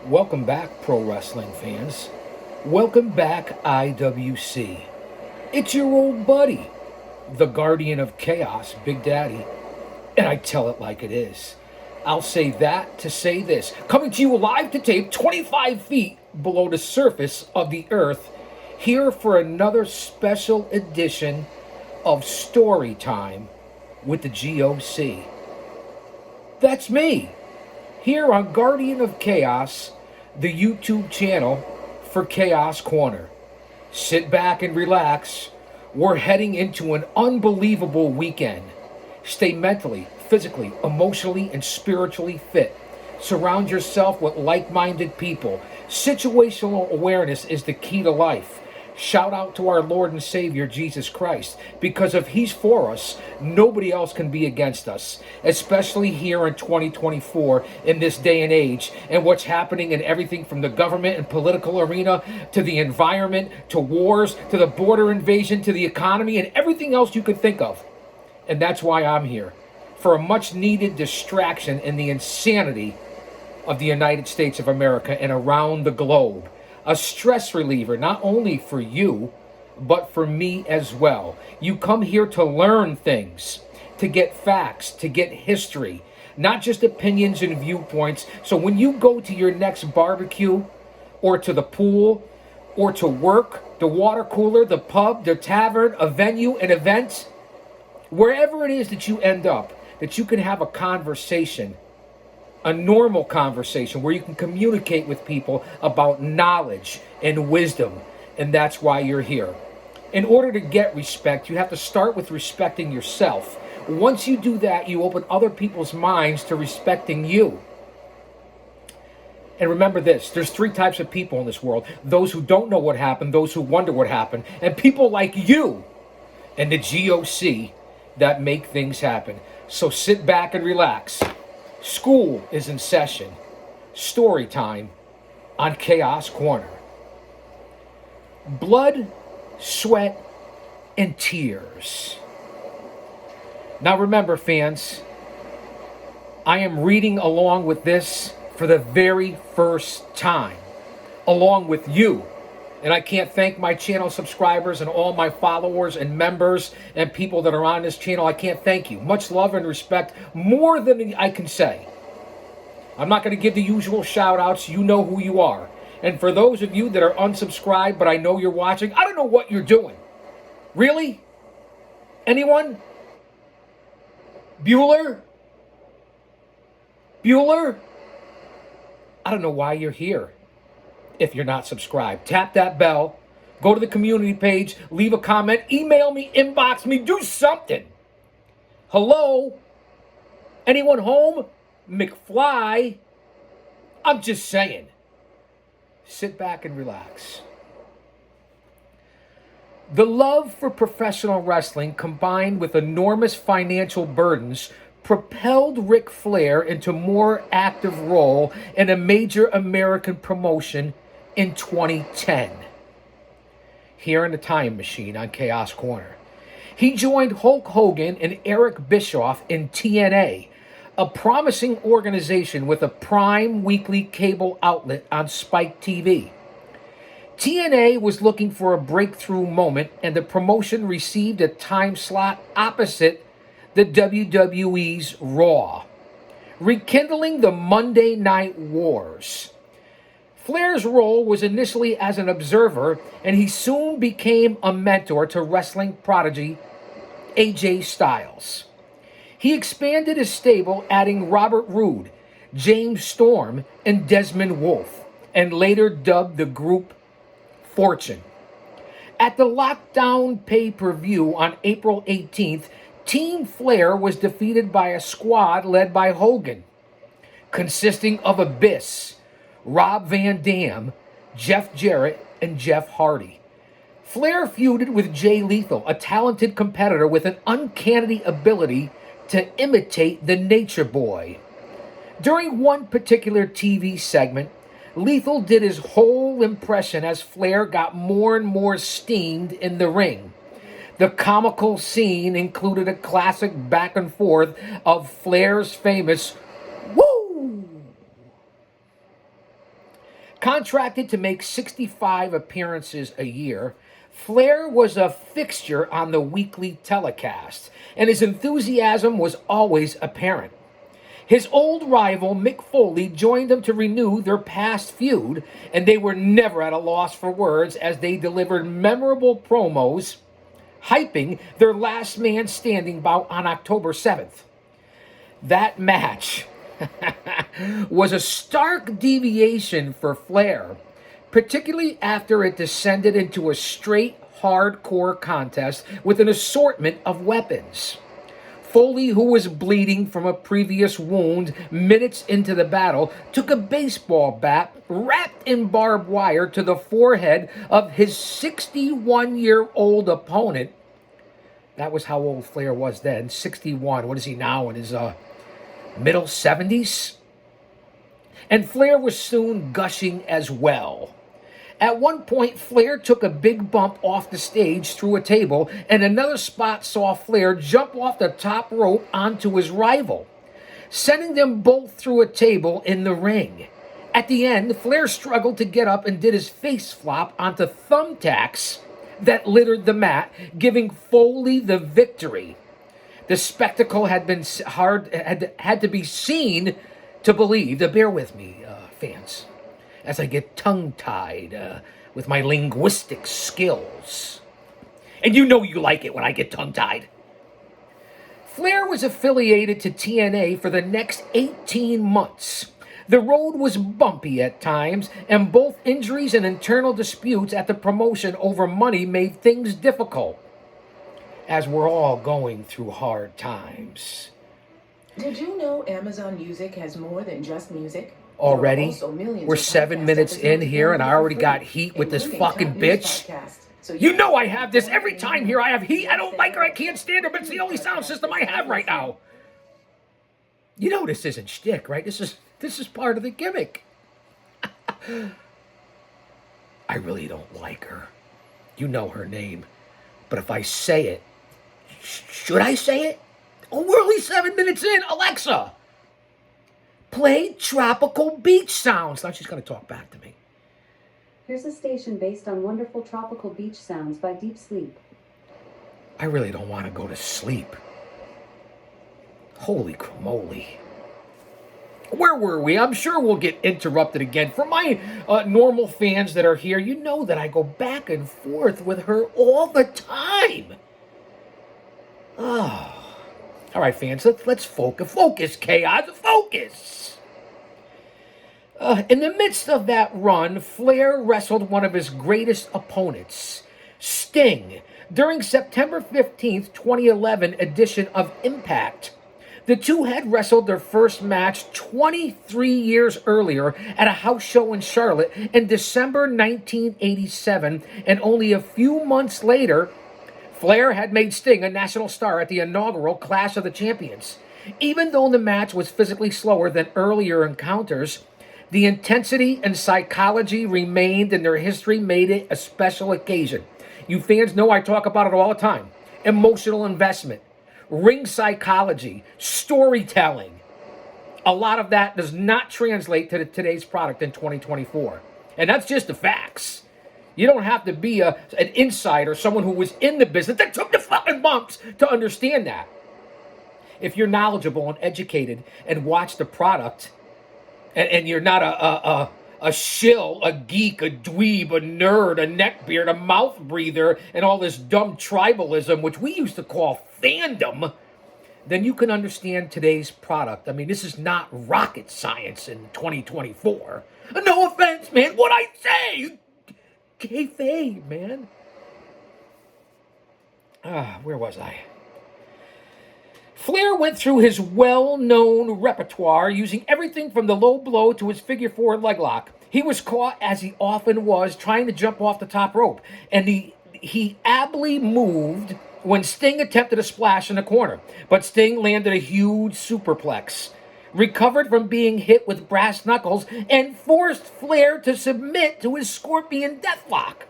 Welcome back, pro wrestling fans. Welcome back, IWC. It's your old buddy, the guardian of chaos, Big Daddy, and I tell it like it is. I'll say that to say this. Coming to you live to tape 25 feet below the surface of the earth, here for another special edition of Story Time with the G.O.C. That's me, here on Guardian of Chaos, the YouTube channel for Chaos Corner. Sit back and relax. We're heading into an unbelievable weekend. Stay mentally, physically, emotionally, and spiritually fit. Surround yourself with like-minded people. Situational awareness is the key to life. Shout out to our Lord and Savior, Jesus Christ, because if He's for us, nobody else can be against us, especially here in 2024, in this day and age, and what's happening in everything from the government and political arena, to the environment, to wars, to the border invasion, to the economy, and everything else you could think of. And that's why I'm here, for a much-needed distraction in the insanity of the United States of America and around the globe. A stress reliever, not only for you, but for me as well. You come here to learn things, to get facts, to get history, not just opinions and viewpoints. So when you go to your next barbecue, or to the pool, or to work, the water cooler, the pub, the tavern, a venue, an event, wherever it is that you end up, that you can have a conversation, a normal conversation where you can communicate with people about knowledge and wisdom. And that's why you're here. In order to get respect, you have to start with respecting yourself. Once you do that, you open other people's minds to respecting you. And remember this, there's three types of people in this world: those who don't know what happened, those who wonder what happened, and people like you and the G.O.C. that make things happen. So sit back and relax. School is in session. Story time on Chaos Corner. Blood, sweat, and tears. Now remember, fans, I am reading along with this for the very first time, along with you. And I can't thank my channel subscribers and all my followers and members and people that are on this channel. I can't thank you. Much love and respect, more than I can say. I'm not going to give the usual shout outs. You know who you are. And for those of you that are unsubscribed, but I know you're watching, I don't know what you're doing. Really? Anyone? Bueller? Bueller? I don't know why you're here. If you're not subscribed, tap that bell, go to the community page, leave a comment, email me, inbox me, do something. Hello? Anyone home? McFly? I'm just saying. Sit back and relax. The love for professional wrestling, combined with enormous financial burdens, propelled Ric Flair into a more active role in a major American promotion in 2010. Here in the time machine on Chaos Corner. He joined Hulk Hogan and Eric Bischoff in TNA, a promising organization with a prime weekly cable outlet on Spike TV. TNA was looking for a breakthrough moment, and the promotion received a time slot opposite the WWE's Raw, rekindling the Monday Night Wars. Flair's role was initially as an observer, and he soon became a mentor to wrestling prodigy AJ Styles. He expanded his stable, adding Robert Roode, James Storm, and Desmond Wolfe, and later dubbed the group Fortune. At the Lockdown pay-per-view on April 18th, Team Flair was defeated by a squad led by Hogan, consisting of Abyss, Rob Van Dam, Jeff Jarrett, and Jeff Hardy. Flair feuded with Jay Lethal, a talented competitor with an uncanny ability to imitate the Nature Boy. During one particular TV segment, Lethal did his whole impression as Flair got more and more steamed in the ring. The comical scene included a classic back and forth of Flair's famous "woo" Contracted to make 65 appearances a year, Flair was a fixture on the weekly telecast, and his enthusiasm was always apparent. His old rival, Mick Foley, joined him to renew their past feud, and they were never at a loss for words as they delivered memorable promos hyping their last man standing bout on October 7th. That match was a stark deviation for Flair, particularly after it descended into a straight hardcore contest with an assortment of weapons. Foley, who was bleeding from a previous wound minutes into the battle, took a baseball bat wrapped in barbed wire to the forehead of his 61-year-old opponent. That was how old Flair was then, 61. What is he now, in his middle 70s? And Flair was soon gushing as well. At one point, Flair took a big bump off the stage through a table, and another spot saw Flair jump off the top rope onto his rival, sending them both through a table in the ring. At the end, Flair struggled to get up and did his face flop onto thumbtacks that littered the mat, giving Foley the victory. The spectacle had to be seen to believe. Bear with me, fans, as I get tongue-tied with my linguistic skills. And you know you like it when I get tongue-tied. Flair was affiliated to TNA for the next 18 months. The road was bumpy at times, and both injuries and internal disputes at the promotion over money made things difficult, as we're all going through hard times. Did you know Amazon Music has more than just music? Already? We're 7 minutes in here and I already got heat with this fucking bitch. So you know I have this every time here. I have heat. I don't like her. I can't stand her, but it's the only sound system I have right now. You know this isn't shtick, right? This is part of the gimmick. I really don't like her. You know her name. But if I say it, should I say it? Oh, we're only 7 minutes in. Alexa, play tropical beach sounds. Now she's going to talk back to me. Here's a station based on wonderful tropical beach sounds by Deep Sleep. I really don't want to go to sleep. Holy cramoly. Where were we? I'm sure we'll get interrupted again. For my normal fans that are here, you know that I go back and forth with her all the time. Oh. All right, fans, let's focus. Focus, Chaos. Focus. In the midst of that run, Flair wrestled one of his greatest opponents, Sting, during September 15th, 2011 edition of Impact. The two had wrestled their first match 23 years earlier at a house show in Charlotte in December 1987, and only a few months later, Flair had made Sting a national star at the inaugural Clash of the Champions. Even though the match was physically slower than earlier encounters, the intensity and psychology remained, and their history made it a special occasion. You fans know I talk about it all the time. Emotional investment, ring psychology, storytelling. A lot of that does not translate to today's product in 2024. And that's just the facts. You don't have to be an insider, someone who was in the business that took the fucking bumps to understand that. If you're knowledgeable and educated and watch the product, and you're not a shill, a geek, a dweeb, a nerd, a neckbeard, a mouth breather, and all this dumb tribalism, which we used to call fandom, then you can understand today's product. I mean, this is not rocket science in 2024. No offense, man. What I say? Kayfabe, man. Where was I? Flair went through his well-known repertoire, using everything from the low blow to his figure four leg lock. He was caught, as he often was, trying to jump off the top rope, and he ably moved when Sting attempted a splash in the corner, but Sting landed a huge superplex, recovered from being hit with brass knuckles, and forced Flair to submit to his scorpion deathlock.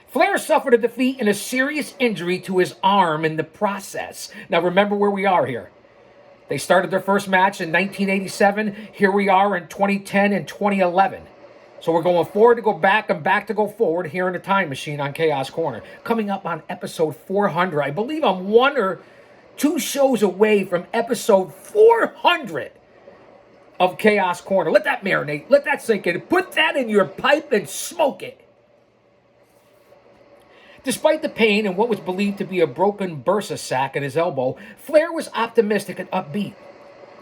Flair suffered a defeat and a serious injury to his arm in the process. Now remember where we are here. They started their first match in 1987. Here we are in 2010 and 2011. So we're going forward to go back and back to go forward here in the time machine on Chaos Corner. Coming up on episode 400. I believe I'm 1 or 2 shows away from episode 400 of Chaos Corner. Let that marinate. Let that sink in. Put that in your pipe and smoke it. Despite the pain and what was believed to be a broken bursa sac in his elbow, Flair was optimistic and upbeat.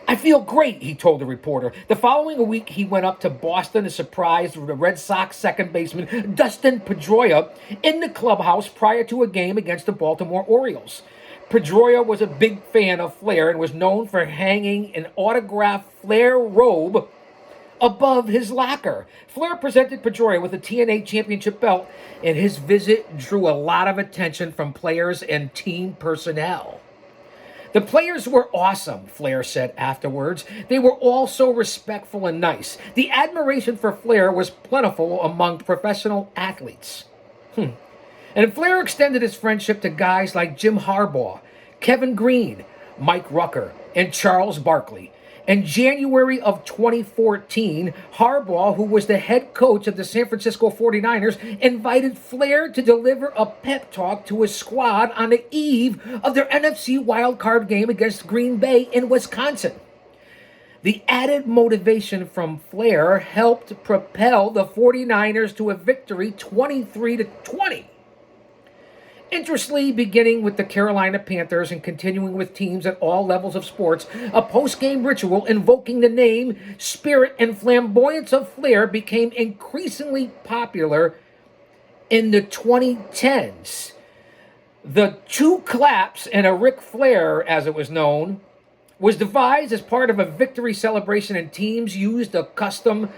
I feel great, he told the reporter. The following week, he went up to Boston to surprise the Red Sox second baseman Dustin Pedroia in the clubhouse prior to a game against the Baltimore Orioles. Pedroia was a big fan of Flair and was known for hanging an autographed Flair robe above his locker. Flair presented Pedroia with a TNA championship belt, and his visit drew a lot of attention from players and team personnel. The players were awesome, Flair said afterwards. They were all so respectful and nice. The admiration for Flair was plentiful among professional athletes. And Flair extended his friendship to guys like Jim Harbaugh, Kevin Green, Mike Rucker, and Charles Barkley. In January of 2014, Harbaugh, who was the head coach of the San Francisco 49ers, invited Flair to deliver a pep talk to his squad on the eve of their NFC wildcard game against Green Bay in Wisconsin. The added motivation from Flair helped propel the 49ers to a victory 23-20. Interestingly, beginning with the Carolina Panthers and continuing with teams at all levels of sports, a post-game ritual invoking the name, spirit, and flamboyance of Flair became increasingly popular in the 2010s. The 2 claps and a Ric Flair, as it was known, was devised as part of a victory celebration, and teams used a custom,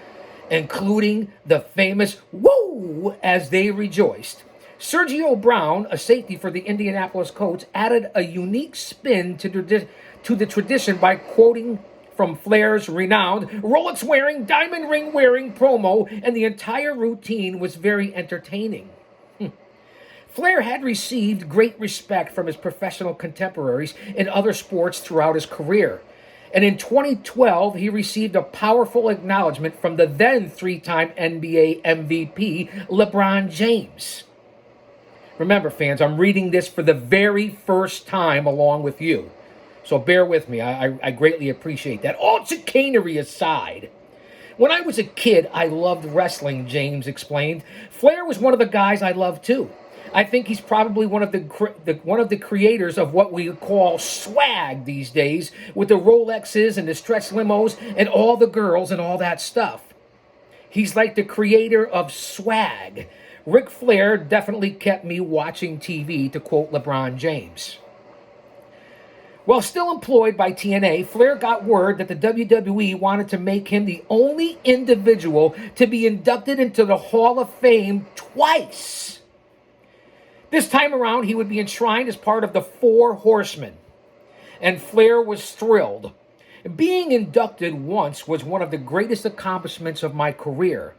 including the famous woo as they rejoiced. Sergio Brown, a safety for the Indianapolis Colts, added a unique spin to the tradition by quoting from Flair's renowned Rolex-wearing, diamond ring-wearing promo, and the entire routine was very entertaining. Flair had received great respect from his professional contemporaries in other sports throughout his career. And in 2012, he received a powerful acknowledgement from the then 3-time NBA MVP, LeBron James. Remember, fans, I'm reading this for the very first time along with you. So bear with me. I greatly appreciate that. All chicanery aside, when I was a kid, I loved wrestling, James explained. Flair was one of the guys I loved, too. I think he's probably one of the creators of what we call swag these days, with the Rolexes and the stretch limos and all the girls and all that stuff. He's like the creator of swag. Ric Flair definitely kept me watching TV, to quote LeBron James. While still employed by TNA, Flair got word that the WWE wanted to make him the only individual to be inducted into the Hall of Fame twice. This time around, he would be enshrined as part of the Four Horsemen, and Flair was thrilled. Being inducted once was one of the greatest accomplishments of my career.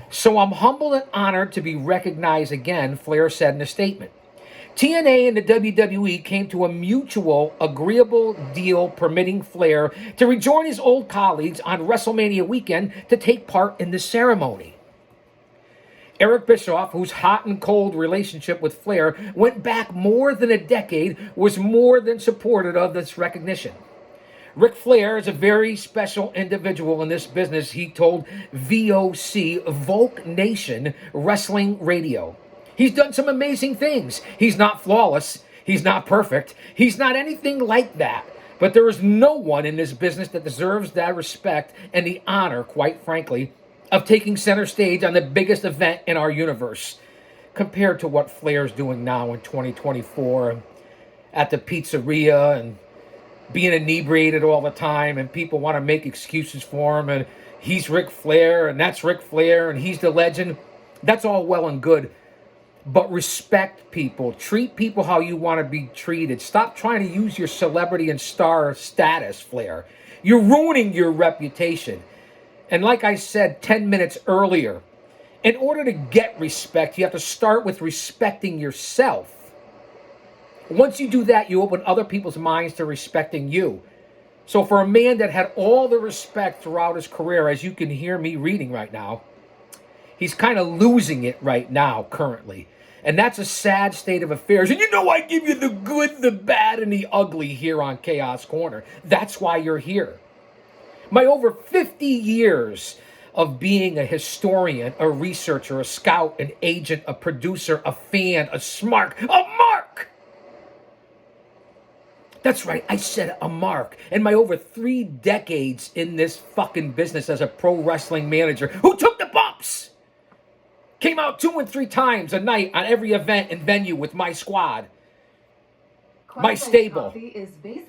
So I'm humbled and honored to be recognized again, Flair said in a statement. TNA and the WWE came to a mutual, agreeable deal permitting Flair to rejoin his old colleagues on WrestleMania weekend to take part in the ceremony. Eric Bischoff, whose hot and cold relationship with Flair went back more than a decade, was more than supportive of this recognition. Ric Flair is a very special individual in this business, he told V.O.C. Volk Nation Wrestling Radio. He's done some amazing things. He's not flawless. He's not perfect. He's not anything like that. But there is no one in this business that deserves that respect and the honor, quite frankly, of taking center stage on the biggest event in our universe, compared to what Flair's doing now in 2024 at the pizzeria and being inebriated all the time, and people want to make excuses for him, and he's Ric Flair, and that's Ric Flair, and he's the legend. That's all well and good, but respect people. Treat people how you want to be treated. Stop trying to use your celebrity and star status, Flair. You're ruining your reputation. And like I said 10 minutes earlier, in order to get respect, you have to start with respecting yourself. Once you do that, you open other people's minds to respecting you. So for a man that had all the respect throughout his career, as you can hear me reading right now, He's kind of losing it right now, currently. And that's a sad state of affairs. And you know I give you the good, the bad, and the ugly here on Chaos Corner. That's why you're here. My over 50 years of being a historian, a researcher, a scout, an agent, a producer, a fan, a smart, a mark! That's right, I said a mark. And my over 3 decades in this fucking business as a pro wrestling manager who took the bumps! Came out 2 and 3 times a night on every event and venue with my squad. My stable.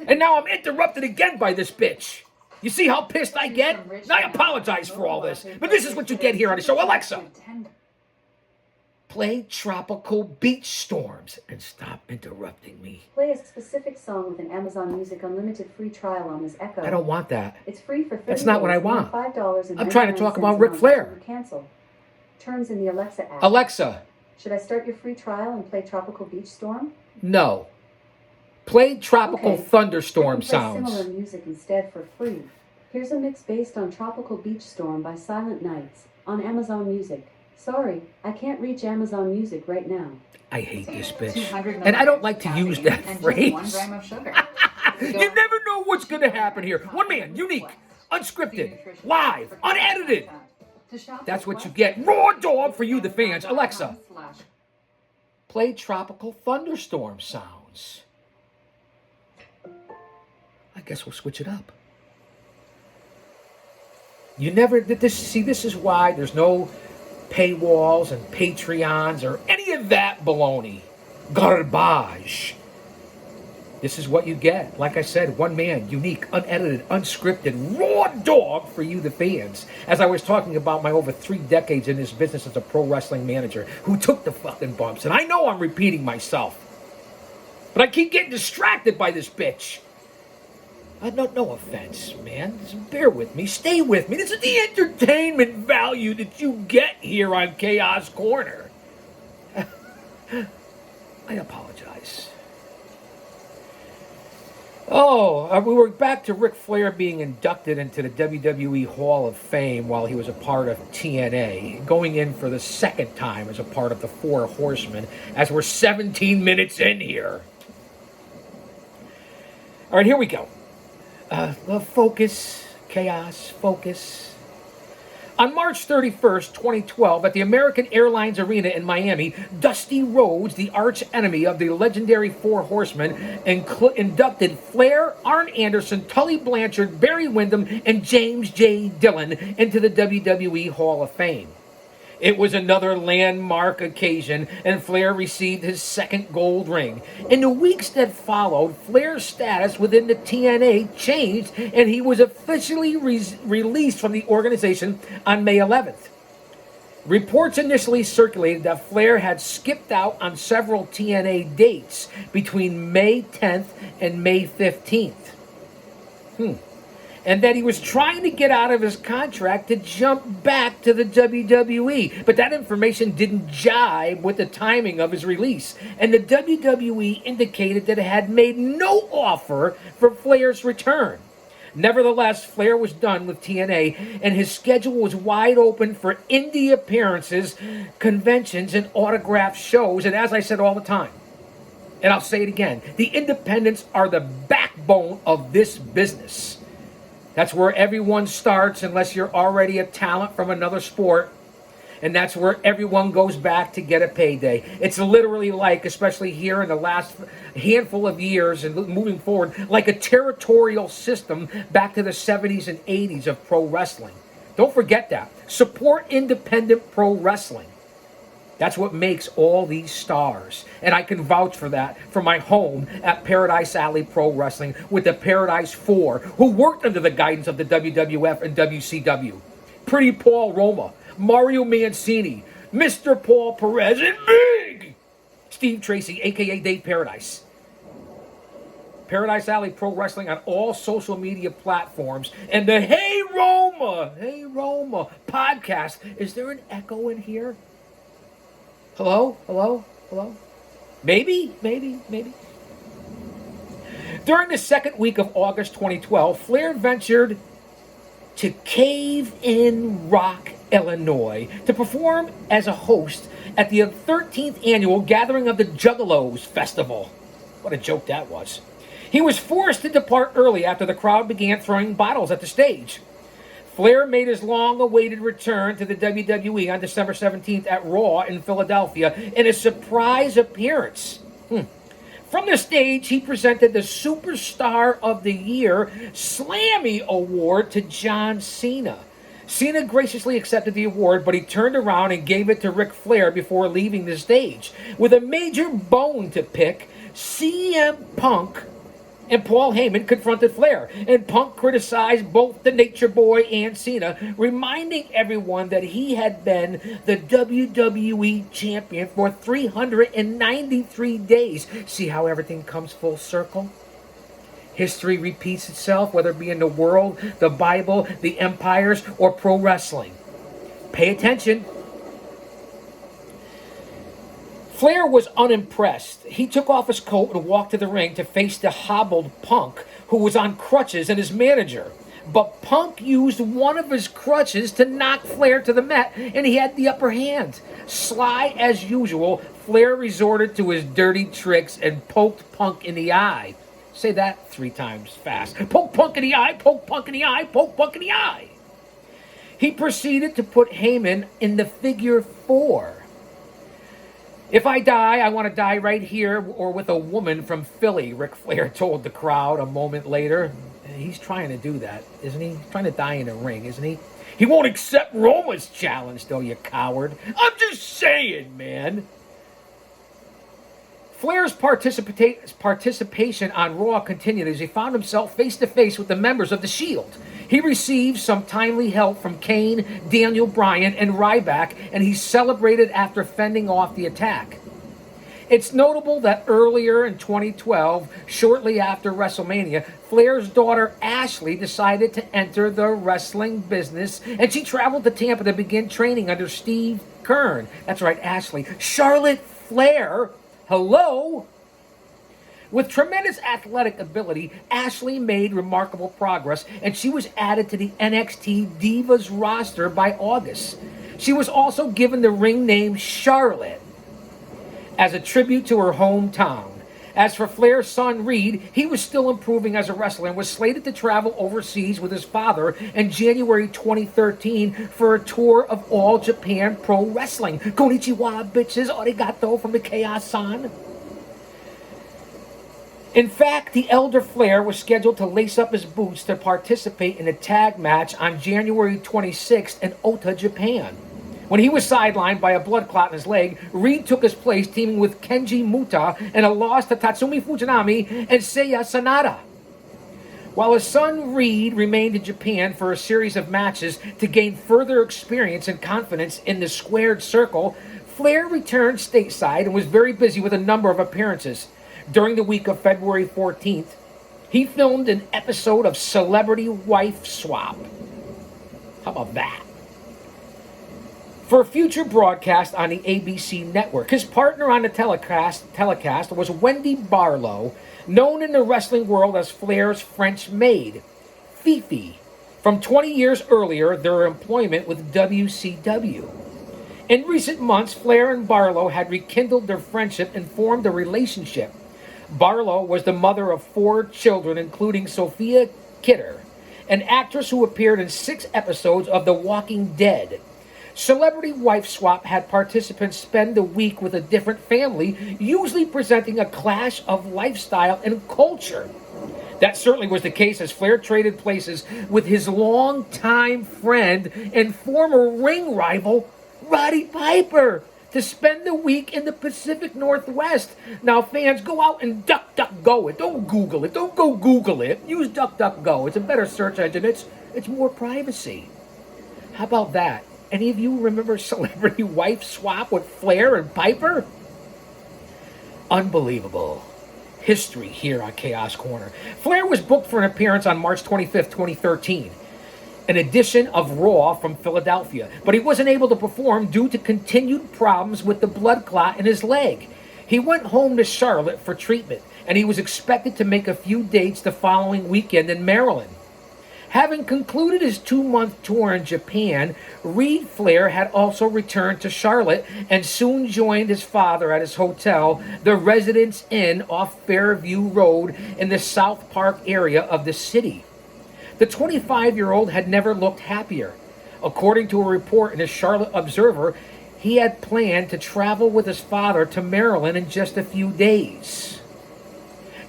And now I'm interrupted again by this bitch. You see how pissed I get? And I apologize for all this. But this is what you get here on the show. Alexa, play Tropical Beach Storms and stop interrupting me. Play a specific song with an Amazon Music Unlimited free trial on this Echo. I don't want that. It's free for 30 That's not what I days and want. $5 I'm trying to talk about Ric Flair. Cancel. Terms in the Alexa app. Alexa. Should I start your free trial and play Tropical Beach Storm? No. Play Tropical Thunderstorm play sounds. Similar music instead for free. Here's a mix based on Tropical Beach Storm by Silent Nights on Amazon Music. Sorry, I can't reach Amazon Music right now. I hate this bitch. And I don't like to use that phrase. 1 gram of sugar. You never know what's going to happen here. One man, unique, unscripted, live, unedited. That's what you get. Raw dog for you, the fans. Alexa, play Tropical Thunderstorm sounds. I guess we'll switch it up. You never did this. See, this is why there's no paywalls and Patreons or any of that baloney. Garbage. This is what you get. Like I said, one man, unique, unedited, unscripted, raw dog for you, the fans. As I was talking about my over 3 decades in this business as a pro wrestling manager who took the fucking bumps. And I know I'm repeating myself. But I keep getting distracted by this bitch. No offense, man. Just bear with me. Stay with me. This is the entertainment value that you get here on Chaos Corner. I apologize. We were back to Ric Flair being inducted into the WWE Hall of Fame while he was a part of TNA, going in for the second time as a part of the Four Horsemen, as we're 17 minutes in here. All right, here we go. Focus, chaos, focus. On March 31st, 2012, at the American Airlines Arena in Miami, Dusty Rhodes, the arch enemy of the legendary Four Horsemen, inducted Flair, Arn Anderson, Tully Blanchard, Barry Windham, and James J. Dillon into the WWE Hall of Fame. It was another landmark occasion, and Flair received his second gold ring. In the weeks that followed, Flair's status within the TNA changed, and he was officially released from the organization on May 11th. Reports initially circulated that Flair had skipped out on several TNA dates between May 10th and May 15th. And that he was trying to get out of his contract to jump back to the WWE. But that information didn't jibe with the timing of his release. And the WWE indicated that it had made no offer for Flair's return. Nevertheless, Flair was done with TNA, and his schedule was wide open for indie appearances, conventions, and autograph shows. And as I said all the time, and I'll say it again, the independents are the backbone of this business. That's where everyone starts unless you're already a talent from another sport. And that's where everyone goes back to get a payday. It's literally like, especially here in the last handful of years and moving forward, like a territorial system back to the 70s and 80s of pro wrestling. Don't forget that. Support independent pro wrestling. That's what makes all these stars. And I can vouch for that from my home at Paradise Alley Pro Wrestling with the Paradise Four, who worked under the guidance of the WWF and WCW. Pretty Paul Roma, Mario Mancini, Mr. Paul Perez, and Big Steve Tracy, a.k.a. Dave Paradise. Paradise Alley Pro Wrestling on all social media platforms. And the Hey Roma podcast. Is there an echo in here? Hello? Maybe. During the second week of August 2012, Flair ventured to Cave In Rock Illinois, to perform as a host at the 13th annual Gathering of the Juggalos Festival. What a joke that was. He was forced to depart early after the crowd began throwing bottles at the stage. Flair made his long-awaited return to the WWE on December 17th at Raw in Philadelphia in a surprise appearance. From the stage, he presented the Superstar of the Year Slammy Award to John Cena. Cena graciously accepted the award, but he turned around and gave it to Ric Flair before leaving the stage. With a major bone to pick, CM Punk and Paul Heyman confronted Flair, and Punk criticized both the Nature Boy and Cena, reminding everyone that he had been the WWE champion for 393 days. See how everything comes full circle? History repeats itself, whether it be in the world, the Bible, the empires, or pro wrestling. Pay attention. Flair was unimpressed. He took off his coat and walked to the ring to face the hobbled Punk, who was on crutches, and his manager. But Punk used one of his crutches to knock Flair to the mat, and he had the upper hand. Sly as usual, Flair resorted to his dirty tricks and poked Punk in the eye. Say that 3 times fast. Poke Punk in the eye, poke Punk in the eye, poke Punk in the eye. He proceeded to put Heyman in the figure 4. If I die, I want to die right here or with a woman from Philly, Ric Flair told the crowd a moment later. He's trying to do that, isn't he? He's trying to die in a ring, isn't he? He won't accept Roma's challenge, though, you coward. I'm just saying, man. Flair's participation on Raw continued as he found himself face-to-face with the members of The Shield. He received some timely help from Kane, Daniel Bryan, and Ryback, and he celebrated after fending off the attack. It's notable that earlier in 2012, shortly after WrestleMania, Flair's daughter Ashley decided to enter the wrestling business, and she traveled to Tampa to begin training under Steve Kern. That's right, Ashley. Charlotte Flair. Hello? With tremendous athletic ability, Ashley made remarkable progress, and she was added to the NXT Divas roster by August. She was also given the ring name Charlotte as a tribute to her hometown. As for Flair's son Reed, he was still improving as a wrestler and was slated to travel overseas with his father in January 2013 for a tour of All Japan Pro Wrestling. Konnichiwa, bitches. Arigato from the Chaos-san. In fact, the elder Flair was scheduled to lace up his boots to participate in a tag match on January 26th in Ota, Japan. When he was sidelined by a blood clot in his leg, Reed took his place, teaming with Kenji Muta in a loss to Tatsumi Fujinami and Seiya Sanada. While his son Reed remained in Japan for a series of matches to gain further experience and confidence in the squared circle, Flair returned stateside and was very busy with a number of appearances. During the week of February 14th, he filmed an episode of Celebrity Wife Swap. How about that? For a future broadcast on the ABC network, his partner on the telecast was Wendy Barlow, known in the wrestling world as Flair's French maid, Fifi, from 20 years earlier, their employment with WCW. In recent months, Flair and Barlow had rekindled their friendship and formed a relationship. Barlow was the mother of 4 children, including Sophia Kidder, an actress who appeared in 6 episodes of The Walking Dead. Celebrity Wife Swap had participants spend the week with a different family, usually presenting a clash of lifestyle and culture. That certainly was the case as Flair traded places with his longtime friend and former ring rival, Roddy Piper, to spend the week in the Pacific Northwest. Now, fans, go out and DuckDuckGo it. Don't Google it. Don't go Google it. Use DuckDuckGo. It's a better search engine. It's more privacy. How about that? Any of you remember Celebrity Wife Swap with Flair and Piper? Unbelievable. History here on Chaos Corner. Flair was booked for an appearance on March 25th, 2013. An edition of Raw from Philadelphia, but he wasn't able to perform due to continued problems with the blood clot in his leg. He went home to Charlotte for treatment, and he was expected to make a few dates the following weekend in Maryland. Having concluded his 2-month tour in Japan, Reed Flair had also returned to Charlotte and soon joined his father at his hotel, the Residence Inn off Fairview Road in the South Park area of the city. The 25-year-old had never looked happier. According to a report in the Charlotte Observer, he had planned to travel with his father to Maryland in just a few days.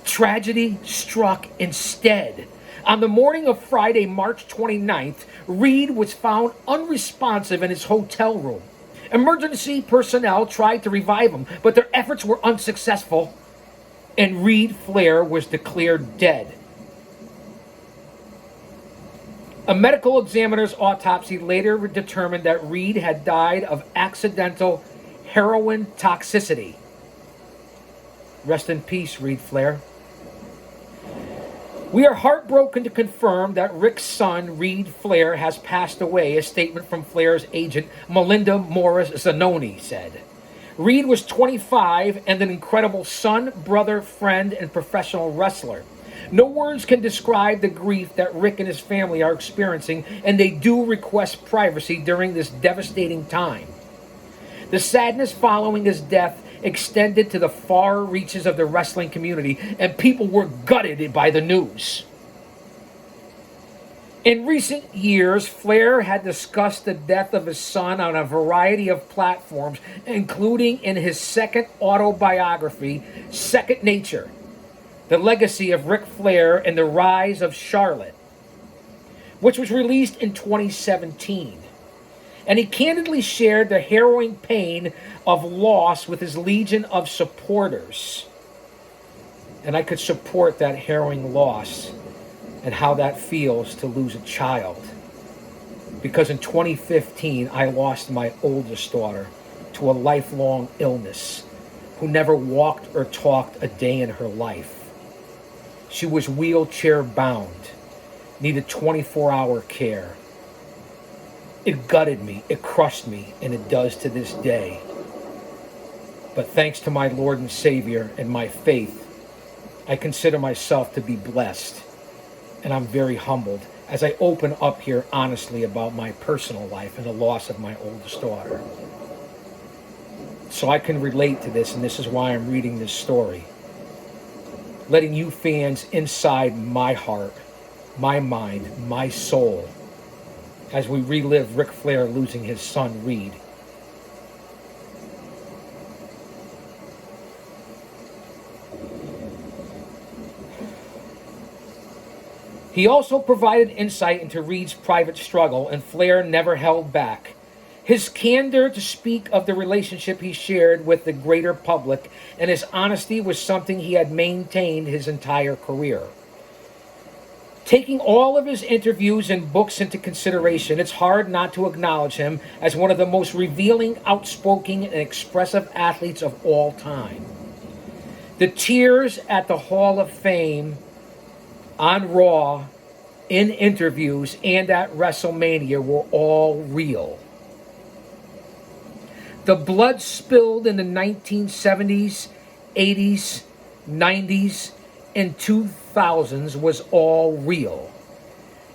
Tragedy struck instead. On the morning of Friday, March 29th, Reed was found unresponsive in his hotel room. Emergency personnel tried to revive him, but their efforts were unsuccessful, and Reed Flair was declared dead. A medical examiner's autopsy later determined that Reed had died of accidental heroin toxicity. Rest in peace, Reed Flair. We are heartbroken to confirm that Rick's son, Reed Flair, has passed away, a statement from Flair's agent, Melinda Morris Zanoni, said. Reed was 25 and an incredible son, brother, friend, and professional wrestler. No words can describe the grief that Rick and his family are experiencing, and they do request privacy during this devastating time. The sadness following his death extended to the far reaches of the wrestling community, and people were gutted by the news. In recent years, Flair had discussed the death of his son on a variety of platforms, including in his second autobiography, Second Nature, The Legacy of Ric Flair and the Rise of Charlotte, which was released in 2017. And he candidly shared the harrowing pain of loss with his legion of supporters. And I could support that harrowing loss and how that feels to lose a child. Because in 2015, I lost my oldest daughter to a lifelong illness, who never walked or talked a day in her life. She was wheelchair bound, needed 24-hour care. It gutted me, it crushed me, and it does to this day. But thanks to my Lord and Savior and my faith, I consider myself to be blessed. And I'm very humbled as I open up here honestly about my personal life and the loss of my oldest daughter. So I can relate to this, and this is why I'm reading this story. Letting you fans inside my heart, my mind, my soul, as we relive Ric Flair losing his son, Reed. He also provided insight into Reed's private struggle, and Flair never held back. His candor to speak of the relationship he shared with the greater public and his honesty was something he had maintained his entire career. Taking all of his interviews and books into consideration, it's hard not to acknowledge him as one of the most revealing, outspoken, and expressive athletes of all time. The tears at the Hall of Fame, on Raw, in interviews, and at WrestleMania were all real. The blood spilled in the 1970s, 80s, 90s, and 2000s was all real.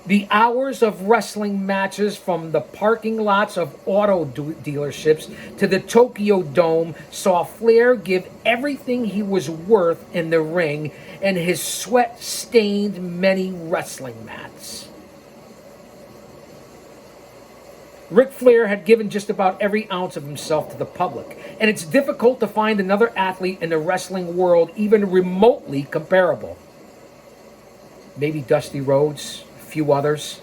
The hours of wrestling matches from the parking lots of auto dealerships to the Tokyo Dome saw Flair give everything he was worth in the ring, and his sweat stained many wrestling mats. Ric Flair had given just about every ounce of himself to the public, and it's difficult to find another athlete in the wrestling world even remotely comparable. Maybe Dusty Rhodes, a few others.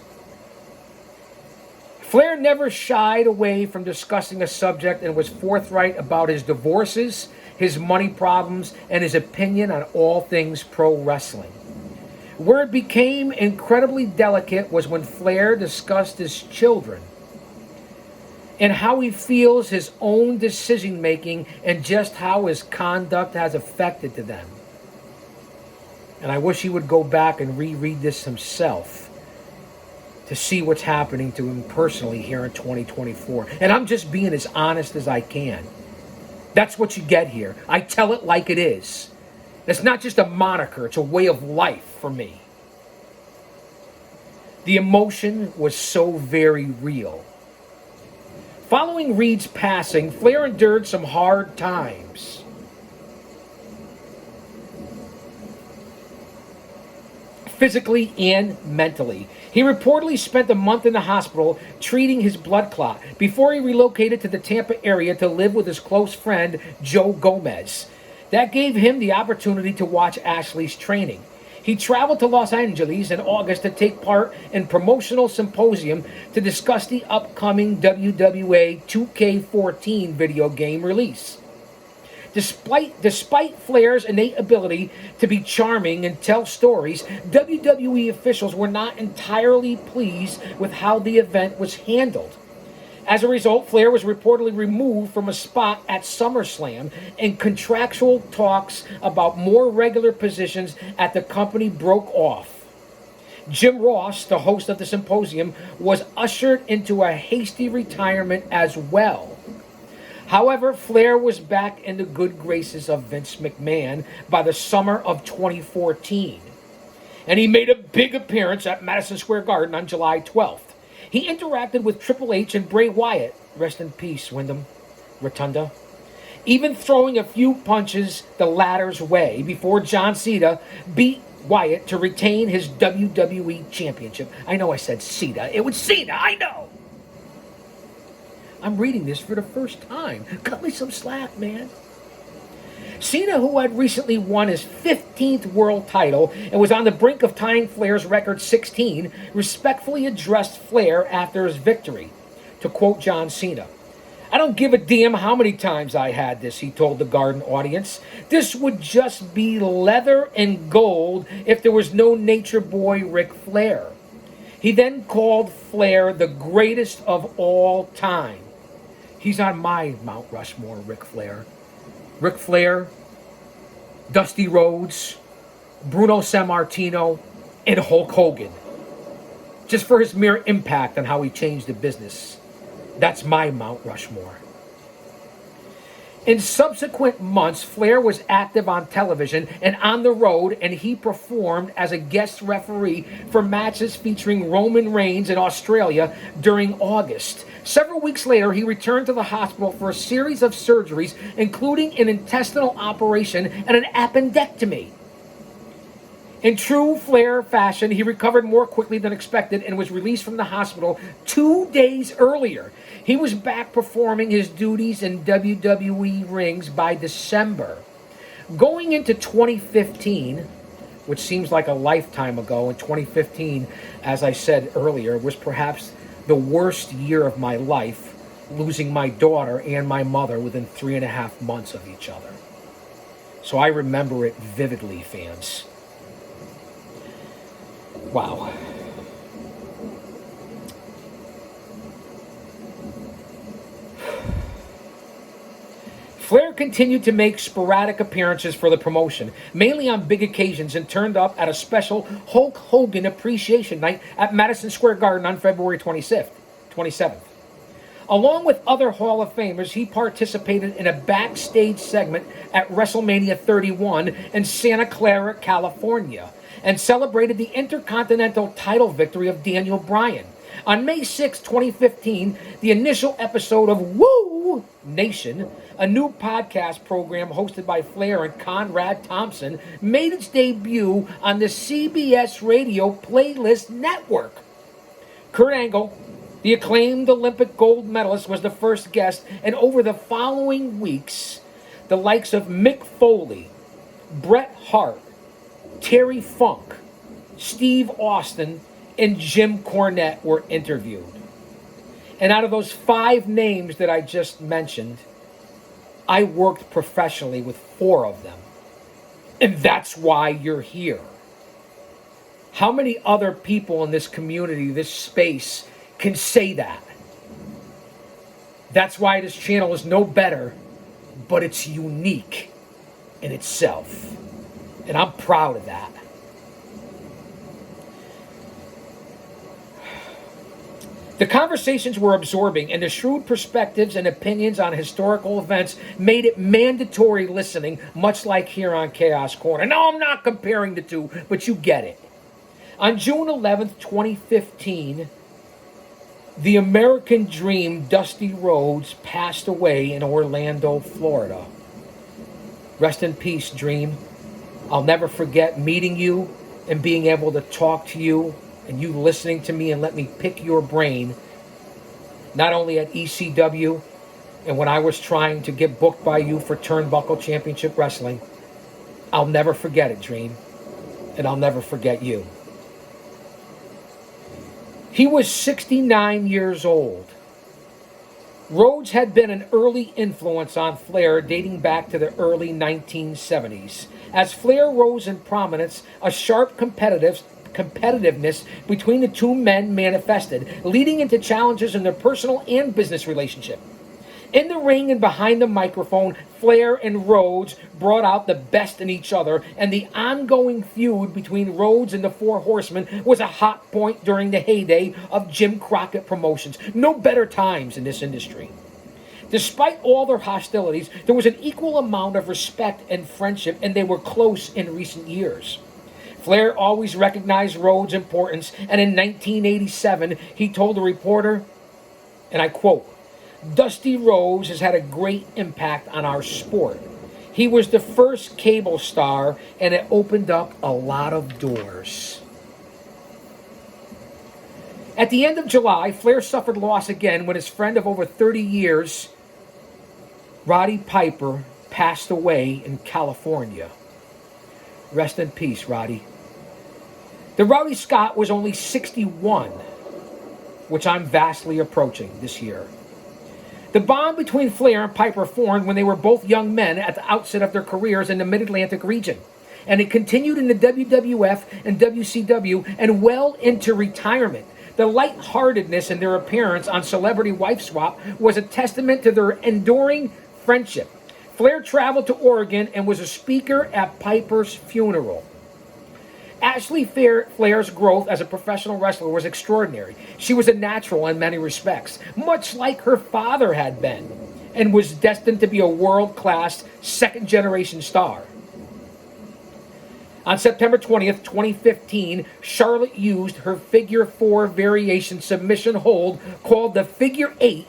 Flair never shied away from discussing a subject and was forthright about his divorces, his money problems, and his opinion on all things pro wrestling. Where it became incredibly delicate was when Flair discussed his children and how he feels his own decision-making and just how his conduct has affected to them. And I wish he would go back and reread this himself to see what's happening to him personally here in 2024. And I'm just being as honest as I can. That's what you get here. I tell it like it is. It's not just a moniker, it's a way of life for me. The emotion was so very real. Following Reed's passing, Flair endured some hard times. Physically and mentally. He reportedly spent a month in the hospital treating his blood clot before he relocated to the Tampa area to live with his close friend, Joe Gomez. That gave him the opportunity to watch Ashley's training. He traveled to Los Angeles in August to take part in promotional symposium to discuss the upcoming WWA 2K14 video game release. Despite Flair's innate ability to be charming and tell stories, WWE officials were not entirely pleased with how the event was handled. As a result, Flair was reportedly removed from a spot at SummerSlam, and contractual talks about more regular positions at the company broke off. Jim Ross, the host of the symposium, was ushered into a hasty retirement as well. However, Flair was back in the good graces of Vince McMahon by the summer of 2014. And he made a big appearance at Madison Square Garden on July 12th. He interacted with Triple H and Bray Wyatt, rest in peace, Wyndham Rotunda, even throwing a few punches the latter's way before John Cena beat Wyatt to retain his WWE Championship. I know I said Cena. It was Cena, I know. I'm reading this for the first time. Cut me some slack, man. Cena, who had recently won his 15th world title and was on the brink of tying Flair's record 16, respectfully addressed Flair after his victory. To quote John Cena, "I don't give a damn how many times I had this," he told the Garden audience. "This would just be leather and gold if there was no nature boy Ric Flair." He then called Flair the greatest of all time. He's on my Mount Rushmore, Ric Flair. Ric Flair, Dusty Rhodes, Bruno Sammartino, and Hulk Hogan. Just for his mere impact on how he changed the business. That's my Mount Rushmore. In subsequent months, Flair was active on television and on the road, and he performed as a guest referee for matches featuring Roman Reigns in Australia during August. Several weeks later, he returned to the hospital for a series of surgeries, including an intestinal operation and an appendectomy. In true Flair fashion, he recovered more quickly than expected and was released from the hospital 2 days earlier. He was back performing his duties in WWE rings by December. Going into 2015, which seems like a lifetime ago, in 2015, as I said earlier, was perhaps the worst year of my life, losing my daughter and my mother within 3.5 months of each other. So I remember it vividly, fans. Wow. Flair continued to make sporadic appearances for the promotion, mainly on big occasions, and turned up at a special Hulk Hogan Appreciation Night at Madison Square Garden on February 27th. Along with other Hall of Famers, he participated in a backstage segment at WrestleMania 31 in Santa Clara, California, and celebrated the Intercontinental title victory of Daniel Bryan. On May 6, 2015, the initial episode of Woo Nation, a new podcast program hosted by Flair and Conrad Thompson, made its debut on the CBS Radio Playlist Network. Kurt Angle, the acclaimed Olympic gold medalist, was the first guest, and over the following weeks, the likes of Mick Foley, Bret Hart, Terry Funk, Steve Austin, and Jim Cornette were interviewed. And out of those 5 names that I just mentioned, I worked professionally with 4 of them. And that's why you're here. How many other people in this community, this space, can say that? That's why this channel is no better, but it's unique in itself. And I'm proud of that. The conversations were absorbing, and the shrewd perspectives and opinions on historical events made it mandatory listening, much like here on Chaos Corner. No, I'm not comparing the two, but you get it. On June 11th, 2015, the American Dream, Dusty Rhodes, passed away in Orlando, Florida. Rest in peace, Dream. I'll never forget meeting you and being able to talk to you and you listening to me and let me pick your brain, not only at ECW and when I was trying to get booked by you for Turnbuckle Championship Wrestling. I'll never forget it, Dream, and I'll never forget you. He was 69 years old. Rhodes had been an early influence on Flair dating back to the early 1970s. As Flair rose in prominence, a sharp competitiveness between the two men manifested, leading into challenges in their personal and business relationship. In the ring and behind the microphone, Flair and Rhodes brought out the best in each other, and the ongoing feud between Rhodes and the Four Horsemen was a hot point during the heyday of Jim Crockett Promotions. No better times in this industry. Despite all their hostilities, there was an equal amount of respect and friendship, and they were close in recent years. Flair always recognized Rhodes' importance, and in 1987, he told a reporter, and I quote, "Dusty Rhodes has had a great impact on our sport. He was the first cable star, and it opened up a lot of doors." At the end of July, Flair suffered loss again when his friend of over 30 years, Roddy Piper, passed away in California. Rest in peace, Roddy. The Rowdy Scott was only 61, which I'm vastly approaching this year. The bond between Flair and Piper formed when they were both young men at the outset of their careers in the Mid-Atlantic region, and it continued in the WWF and WCW and well into retirement. The lightheartedness in their appearance on Celebrity Wife Swap was a testament to their enduring friendship. Flair traveled to Oregon and was a speaker at Piper's funeral. Ashley Flair's growth as a professional wrestler was extraordinary. She was a natural in many respects, much like her father had been, and was destined to be a world-class second-generation star. On September 20th, 2015, Charlotte used her Figure 4 variation submission hold called the Figure 8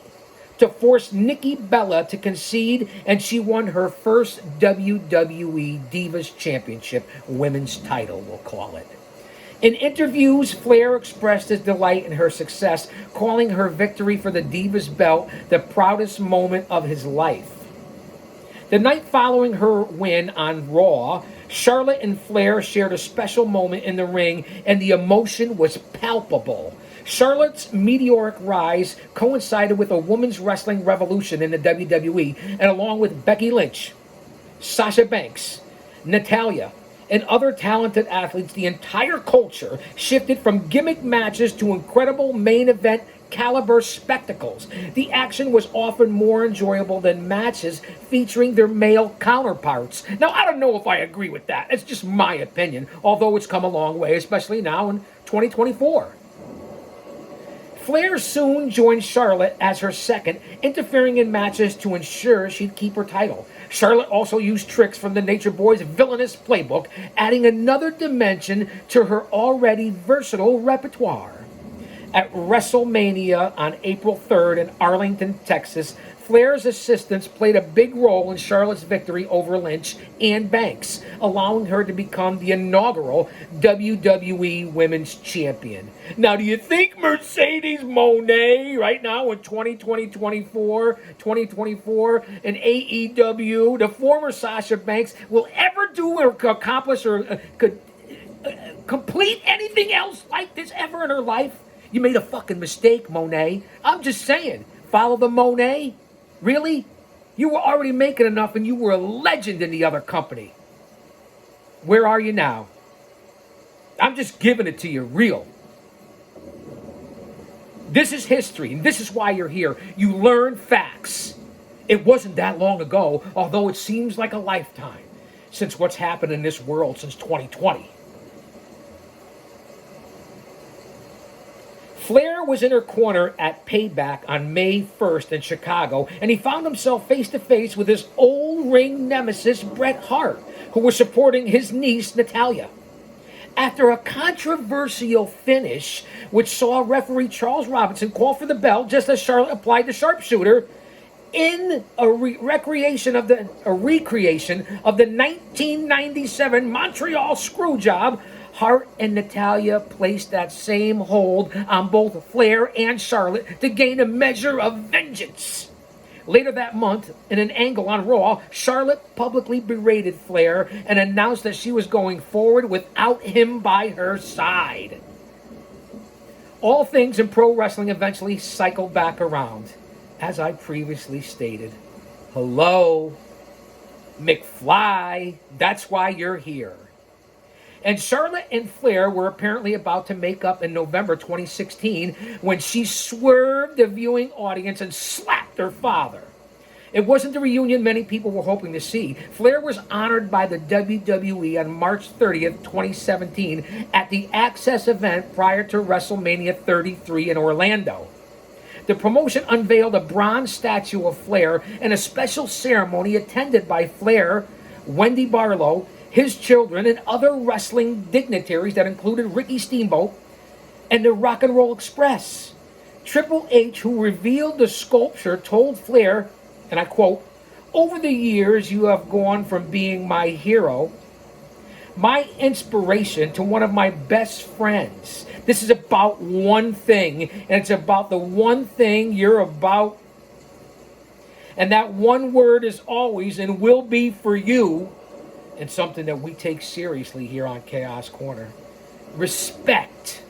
to force Nikki Bella to concede, and she won her first WWE Divas Championship women's title, we'll call it. In interviews, Flair expressed his delight in her success, calling her victory for the Divas belt the proudest moment of his life. The night following her win on Raw, Charlotte and Flair shared a special moment in the ring, and the emotion was palpable. Charlotte's meteoric rise coincided with a women's wrestling revolution in the WWE, and along with Becky Lynch, Sasha Banks, Natalya, and other talented athletes, the entire culture shifted from gimmick matches to incredible main event caliber spectacles. The action was often more enjoyable than matches featuring their male counterparts. Now, I don't know if I agree with that. It's just my opinion, although it's come a long way, especially now in 2024. Flair soon joined Charlotte as her second, interfering in matches to ensure she'd keep her title. Charlotte also used tricks from the Nature Boys' villainous playbook, adding another dimension to her already versatile repertoire. At WrestleMania on April 3rd in Arlington, Texas, Flair's assistants played a big role in Charlotte's victory over Lynch and Banks, allowing her to become the inaugural WWE Women's Champion. Now, do you think Mercedes Moné, right now in 2024, and AEW, the former Sasha Banks, will ever do or accomplish or could complete anything else like this ever in her life? You made a fucking mistake, Monet. I'm just saying. Follow the Monet? Really? You were already making enough and you were a legend in the other company. Where are you now? I'm just giving it to you real. This is history, and this is why you're here. You learn facts. It wasn't that long ago, although it seems like a lifetime since what's happened in this world since 2020. Flair was in her corner at Payback on May 1st in Chicago, and he found himself face-to-face with his old ring nemesis, Bret Hart, who was supporting his niece, Natalya. After a controversial finish, which saw referee Charles Robinson call for the bell just as Charlotte applied the sharpshooter, in a recreation of the 1997 Montreal Screwjob, Hart and Natalya placed that same hold on both Flair and Charlotte to gain a measure of vengeance. Later that month, in an angle on Raw, Charlotte publicly berated Flair and announced that she was going forward without him by her side. All things in pro wrestling eventually cycled back around. As I previously stated, hello, McFly, that's why you're here. And Charlotte and Flair were apparently about to make up in November 2016 when she swerved the viewing audience and slapped her father. It wasn't the reunion many people were hoping to see. Flair was honored by the WWE on March 30th, 2017 at the Access event prior to WrestleMania 33 in Orlando. The promotion unveiled a bronze statue of Flair in a special ceremony attended by Flair, Wendy Barlow, his children, and other wrestling dignitaries that included Ricky Steamboat and the Rock and Roll Express. Triple H, who revealed the sculpture, told Flair, and I quote, "Over the years, you have gone from being my hero, my inspiration, to one of my best friends. This is about one thing, and it's about the one thing you're about. And that one word is always and will be for you," and something that we take seriously here on Chaos Corner: respect.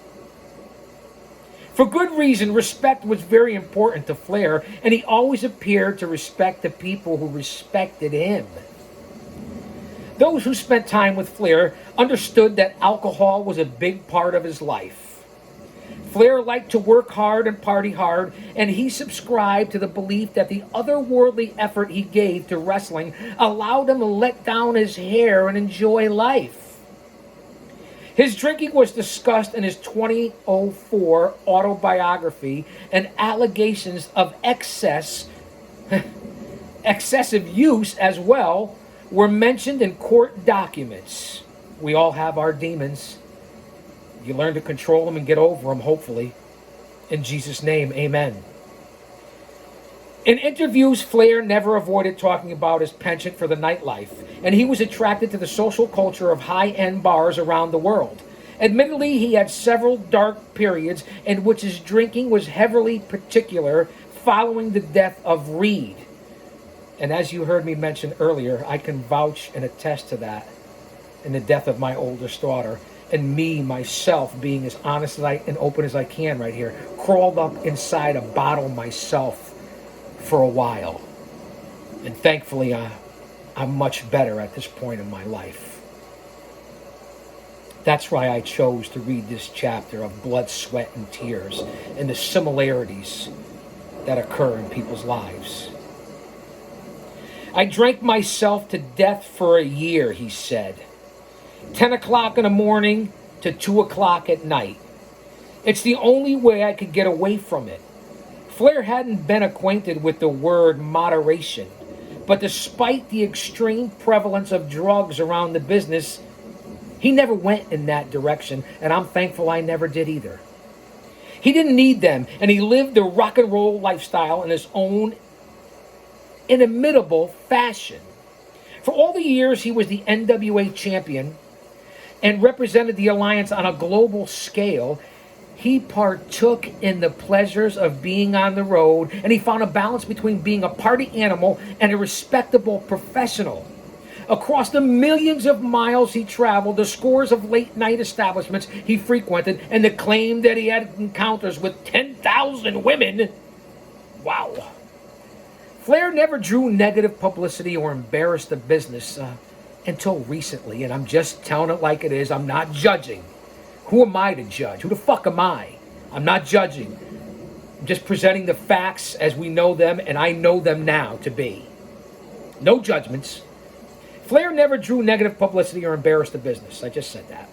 For good reason, respect was very important to Flair, and he always appeared to respect the people who respected him. Those who spent time with Flair understood that alcohol was a big part of his life. Flair liked to work hard and party hard, and he subscribed to the belief that the otherworldly effort he gave to wrestling allowed him to let down his hair and enjoy life. His drinking was discussed in his 2004 autobiography, and allegations of excessive use as well, were mentioned in court documents. We all have our demons. You learn to control them and get over them, hopefully. In Jesus' name, amen. In interviews, Flair never avoided talking about his penchant for the nightlife, and he was attracted to the social culture of high-end bars around the world. Admittedly, he had several dark periods in which his drinking was heavily particular following the death of Reed. And as you heard me mention earlier, I can vouch and attest to that in the death of my oldest daughter. And me, myself, being as honest and open as I can right here, crawled up inside a bottle myself for a while. And thankfully, I'm much better at this point in my life. That's why I chose to read this chapter of blood, sweat, and tears, and the similarities that occur in people's lives. I drank myself to death for a year, he said. 10 o'clock in the morning to 2 o'clock at night. It's the only way I could get away from it. Flair hadn't been acquainted with the word moderation, but despite the extreme prevalence of drugs around the business, he never went in that direction, and I'm thankful I never did either. He didn't need them, and he lived the rock and roll lifestyle in his own inimitable fashion. For all the years he was the NWA champion and represented the alliance on a global scale, he partook in the pleasures of being on the road, and he found a balance between being a party animal and a respectable professional. Across the millions of miles he traveled, the scores of late-night establishments he frequented, and the claim that he had encounters with 10,000 women, wow. Flair never drew negative publicity or embarrassed the business until recently, and I'm just telling it like it is. I'm not judging. Who am I to judge? Who the fuck am I? I'm not judging. I'm just presenting the facts as we know them, and I know them now to be. No judgments. Flair never drew negative publicity or embarrassed the business. I just said that.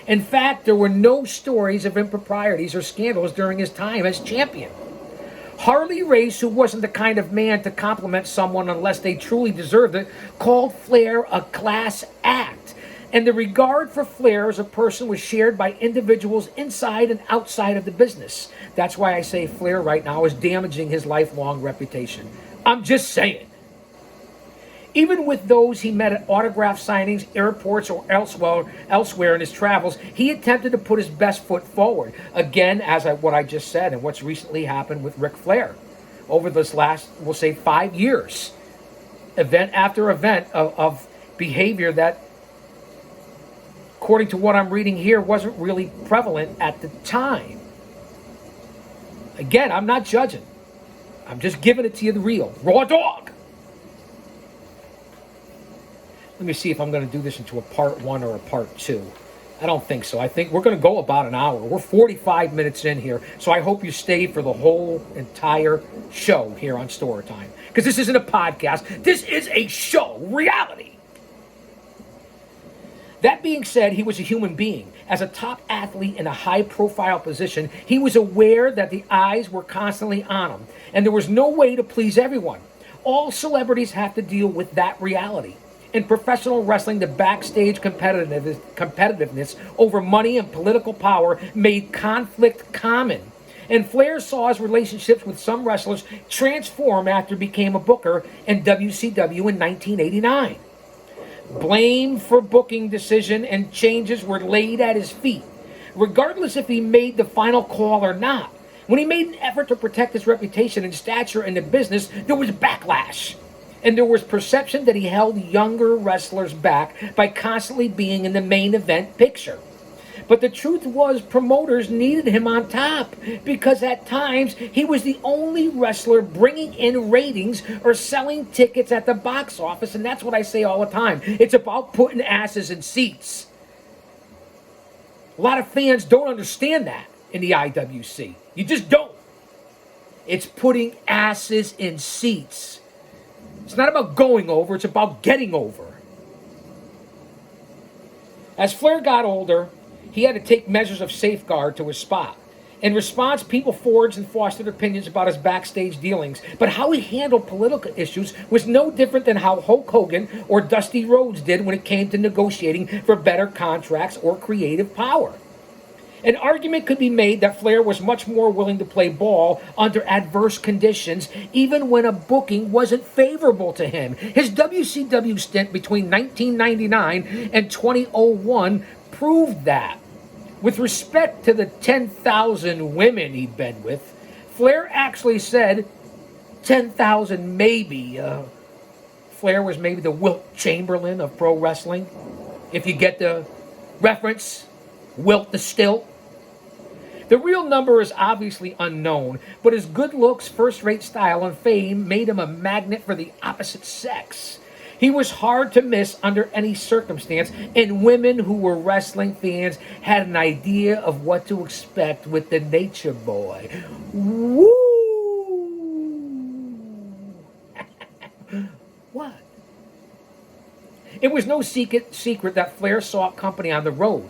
In fact, there were no stories of improprieties or scandals during his time as champion. Harley Race, who wasn't the kind of man to compliment someone unless they truly deserved it, called Flair a class act. And the regard for Flair as a person was shared by individuals inside and outside of the business. That's why I say Flair right now is damaging his lifelong reputation. I'm just saying. Even with those he met at autograph signings, airports, or elsewhere in his travels, he attempted to put his best foot forward. Again, what I just said, and what's recently happened with Ric Flair over this last, we'll say, 5 years. Event after event of behavior that, according to what I'm reading here, wasn't really prevalent at the time. Again, I'm not judging. I'm just giving it to you the real. Raw dog! Let me see if I'm going to do this into a part 1 or a part 2. I don't think so. I think we're going to go about an hour. We're 45 minutes in here, so I hope you stay for the whole entire show here on Story Time. Because this isn't a podcast. This is a show. Reality. That being said, he was a human being. As a top athlete in a high-profile position, he was aware that the eyes were constantly on him, and there was no way to please everyone. All celebrities have to deal with that reality. In professional wrestling, the backstage competitiveness over money and political power made conflict common. And Flair saw his relationships with some wrestlers transform after he became a booker in WCW in 1989. Blame for booking decision and changes were laid at his feet, regardless if he made the final call or not. When he made an effort to protect his reputation and stature in the business, there was backlash. And there was perception that he held younger wrestlers back by constantly being in the main event picture. But the truth was, promoters needed him on top because at times he was the only wrestler bringing in ratings or selling tickets at the box office. And that's what I say all the time. It's about putting asses in seats. A lot of fans don't understand that in the IWC. You just don't. It's putting asses in seats. It's not about going over, it's about getting over. As Flair got older, he had to take measures of safeguard to his spot. In response, people forged and fostered opinions about his backstage dealings, but how he handled political issues was no different than how Hulk Hogan or Dusty Rhodes did when it came to negotiating for better contracts or creative power. An argument could be made that Flair was much more willing to play ball under adverse conditions, even when a booking wasn't favorable to him. His WCW stint between 1999 and 2001 proved that. With respect to the 10,000 women he'd been with, Flair actually said 10,000 maybe. Flair was maybe the Wilt Chamberlain of pro wrestling. If you get the reference, Wilt the Stilt. The real number is obviously unknown, but his good looks, first-rate style, and fame made him a magnet for the opposite sex. He was hard to miss under any circumstance, and women who were wrestling fans had an idea of what to expect with the Nature Boy. Woo! What? It was no secret that Flair sought company on the road.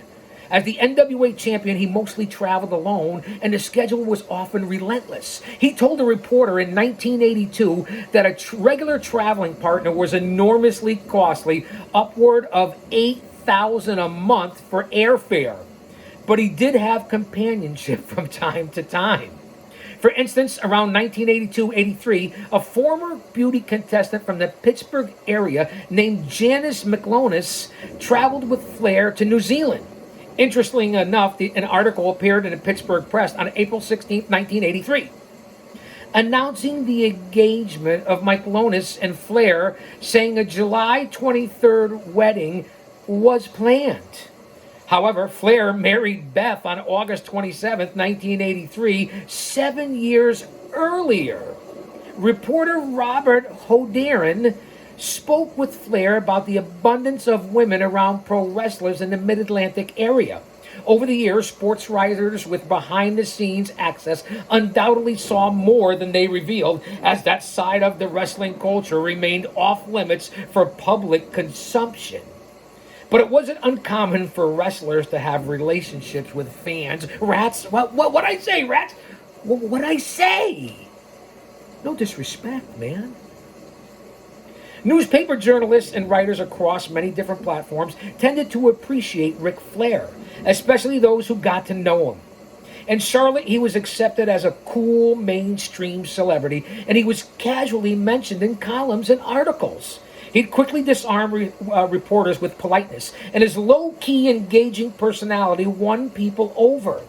As the NWA champion, he mostly traveled alone, and the schedule was often relentless. He told a reporter in 1982 that a regular traveling partner was enormously costly, upward of $8,000 a month for airfare. But he did have companionship from time to time. For instance, around 1982-83, a former beauty contestant from the Pittsburgh area named Janice McLonis traveled with Flair to New Zealand. Interestingly enough, an article appeared in the Pittsburgh Press on April 16, 1983, announcing the engagement of McLonis and Flair, saying a July 23rd wedding was planned. However, Flair married Beth on August 27, 1983, 7 years earlier. Reporter Robert Hodarin spoke with Flair about the abundance of women around pro wrestlers in the Mid-Atlantic area. Over the years, sports writers with behind-the-scenes access undoubtedly saw more than they revealed, as that side of the wrestling culture remained off-limits for public consumption. But it wasn't uncommon for wrestlers to have relationships with fans. Rats? What'd I say, Rats? What'd I say? No disrespect, man. Newspaper journalists and writers across many different platforms tended to appreciate Ric Flair, especially those who got to know him. In Charlotte, he was accepted as a cool mainstream celebrity, and he was casually mentioned in columns and articles. He'd quickly disarm reporters with politeness, and his low-key, engaging personality won people over.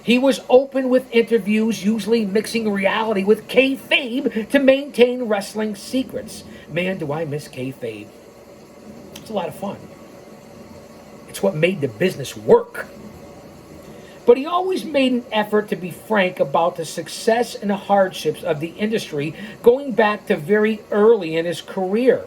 He was open with interviews, usually mixing reality with kayfabe to maintain wrestling secrets. Man, do I miss kayfabe. It's a lot of fun. It's what made the business work. But he always made an effort to be frank about the success and the hardships of the industry going back to very early in his career.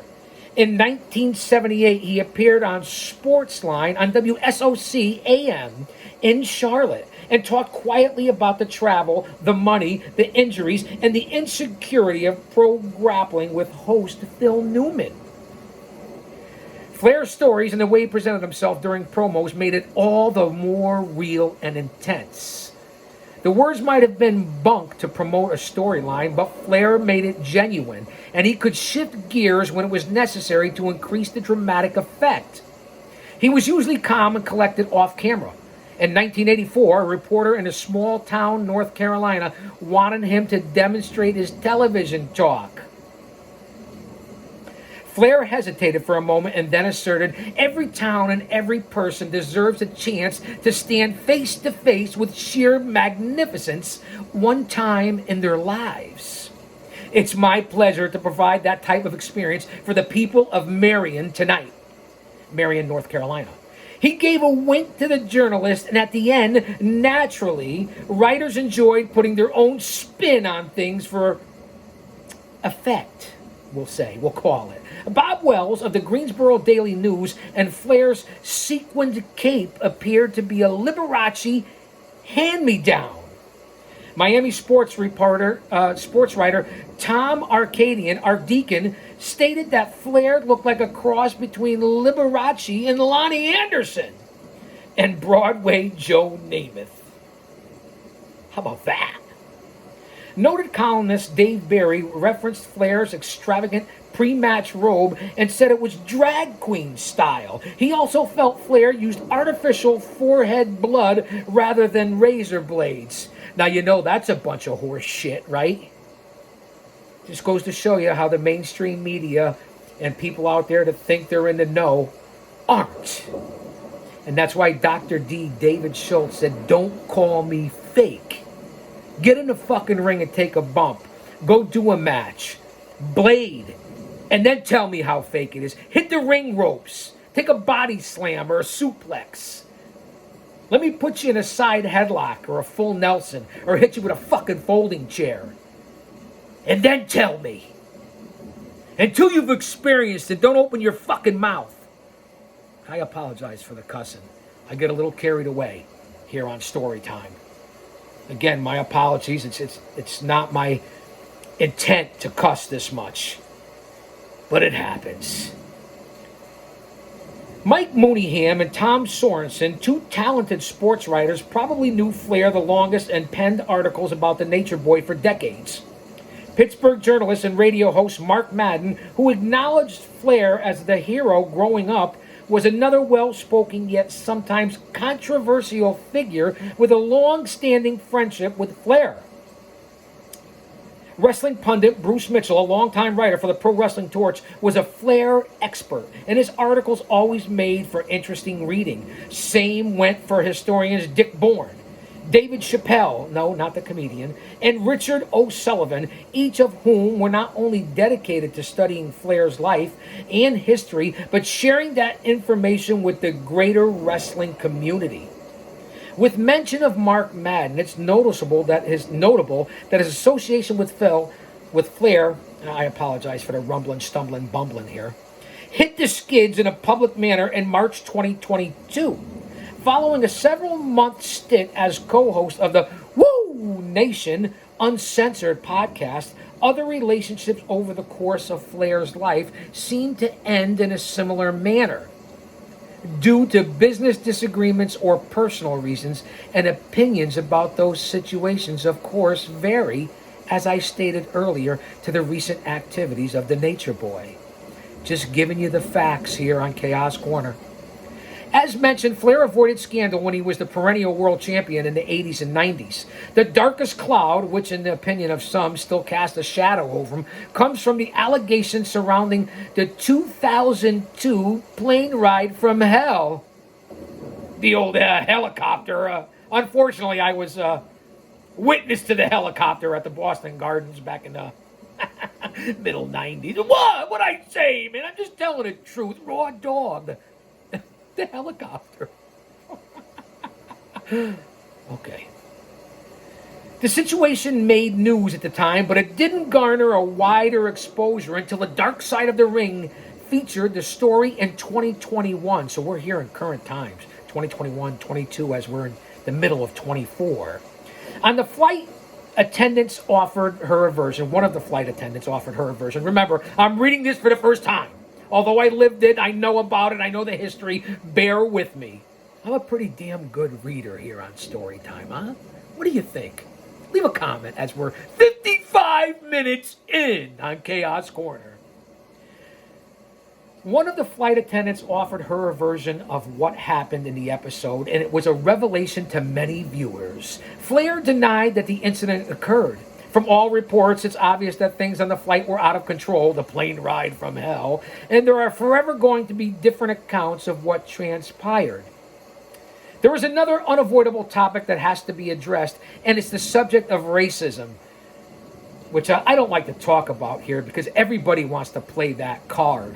In 1978, he appeared on Sportsline on W.S.O.C. AM in Charlotte and talked quietly about the travel, the money, the injuries, and the insecurity of pro grappling with host Phil Newman. Flair's stories and the way he presented himself during promos made it all the more real and intense. The words might have been bunk to promote a storyline, but Flair made it genuine, and he could shift gears when it was necessary to increase the dramatic effect. He was usually calm and collected off camera. In 1984, a reporter in a small town, North Carolina, wanted him to demonstrate his television talk. Flair hesitated for a moment and then asserted, "Every town and every person deserves a chance to stand face to face with sheer magnificence one time in their lives. It's my pleasure to provide that type of experience for the people of Marion tonight." Marion, North Carolina. He gave a wink to the journalist, and at the end, naturally, writers enjoyed putting their own spin on things for effect, we'll call it. Bob Wells of the Greensboro Daily News and Flair's sequined cape appeared to be a Liberace hand-me-down. Miami sports writer Tom Arcadian stated that Flair looked like a cross between Liberace and Lonnie Anderson and Broadway Joe Namath. How about that? Noted columnist Dave Barry referenced Flair's extravagant pre-match robe and said it was drag queen style. He also felt Flair used artificial forehead blood rather than razor blades. Now, you know that's a bunch of horse shit, right? Just goes to show you how the mainstream media and people out there that think they're in the know aren't. And that's why Dr. D. David Schultz said, "Don't call me fake. Get in the fucking ring and take a bump. Go do a match. Blade. And then tell me how fake it is. Hit the ring ropes. Take a body slam or a suplex. Let me put you in a side headlock or a full Nelson or hit you with a fucking folding chair. And then tell me. Until you've experienced it, don't open your fucking mouth." I apologize for the cussing. I get a little carried away here on Story Time. Again, my apologies. It's not my intent to cuss this much. But it happens. Mike Mooneyham and Tom Sorensen, two talented sports writers, probably knew Flair the longest and penned articles about the Nature Boy for decades. Pittsburgh journalist and radio host Mark Madden, who acknowledged Flair as the hero growing up, was another well-spoken yet sometimes controversial figure with a long-standing friendship with Flair. Wrestling pundit Bruce Mitchell, a longtime writer for the Pro Wrestling Torch, was a Flair expert, and his articles always made for interesting reading. Same went for historians Dick Bourne, David Chappelle, no, not the comedian, and Richard O'Sullivan, each of whom were not only dedicated to studying Flair's life and history, but sharing that information with the greater wrestling community. With mention of Mark Madden, it's notable that his association with Flair, I apologize for the rumbling, stumbling, bumbling here, hit the skids in a public manner in March 2022. Following a several-month stint as co-host of the Woo Nation Uncensored podcast, other relationships over the course of Flair's life seemed to end in a similar manner. Due to business disagreements or personal reasons, and opinions about those situations, of course, vary, as I stated earlier, to the recent activities of the Nature Boy. Just giving you the facts here on Chaos Corner. As mentioned, Flair avoided scandal when he was the perennial world champion in the 80s and 90s. The darkest cloud, which in the opinion of some still casts a shadow over him, comes from the allegations surrounding the 2002 plane ride from hell. The old helicopter. Unfortunately, I was witness to the helicopter at the Boston Gardens back in the middle 90s. What'd I say, man? I'm just telling the truth. Raw dog. The helicopter. Okay. The situation made news at the time, but it didn't garner a wider exposure until the Dark Side of the Ring featured the story in 2021. So we're here in current times, 2021, 22, as we're in the middle of 24. On the flight, attendants offered her a version. One of the flight attendants offered her a version. Remember, I'm reading this for the first time. Although I lived it, I know about it, I know the history, bear with me. I'm a pretty damn good reader here on Storytime, huh? What do you think? Leave a comment as we're 55 minutes in on Chaos Corner. One of the flight attendants offered her a version of what happened in the episode, and it was a revelation to many viewers. Flair denied that the incident occurred. From all reports, it's obvious that things on the flight were out of control, the plane ride from hell, and there are forever going to be different accounts of what transpired. There is another unavoidable topic that has to be addressed, and it's the subject of racism, which I don't like to talk about here because everybody wants to play that card.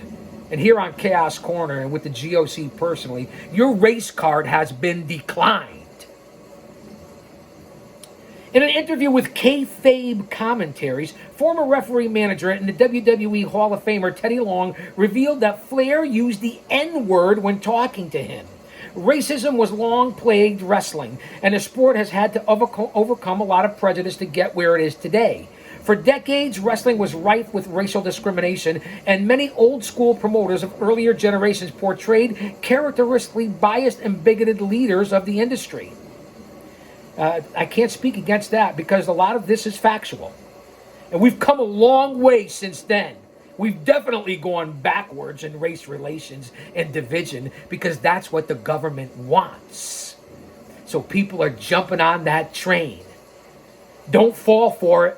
And here on Chaos Corner and with the G.O.C. personally, your race card has been declined. In an interview with Kayfabe Commentaries, former referee manager and the WWE Hall of Famer Teddy Long revealed that Flair used the N-word when talking to him. Racism was long plagued wrestling, and the sport has had to overcome a lot of prejudice to get where it is today. For decades, wrestling was rife with racial discrimination, and many old-school promoters of earlier generations portrayed characteristically biased and bigoted leaders of the industry. I can't speak against that because a lot of this is factual. And we've come a long way since then. We've definitely gone backwards in race relations and division because that's what the government wants. So people are jumping on that train. Don't fall for it.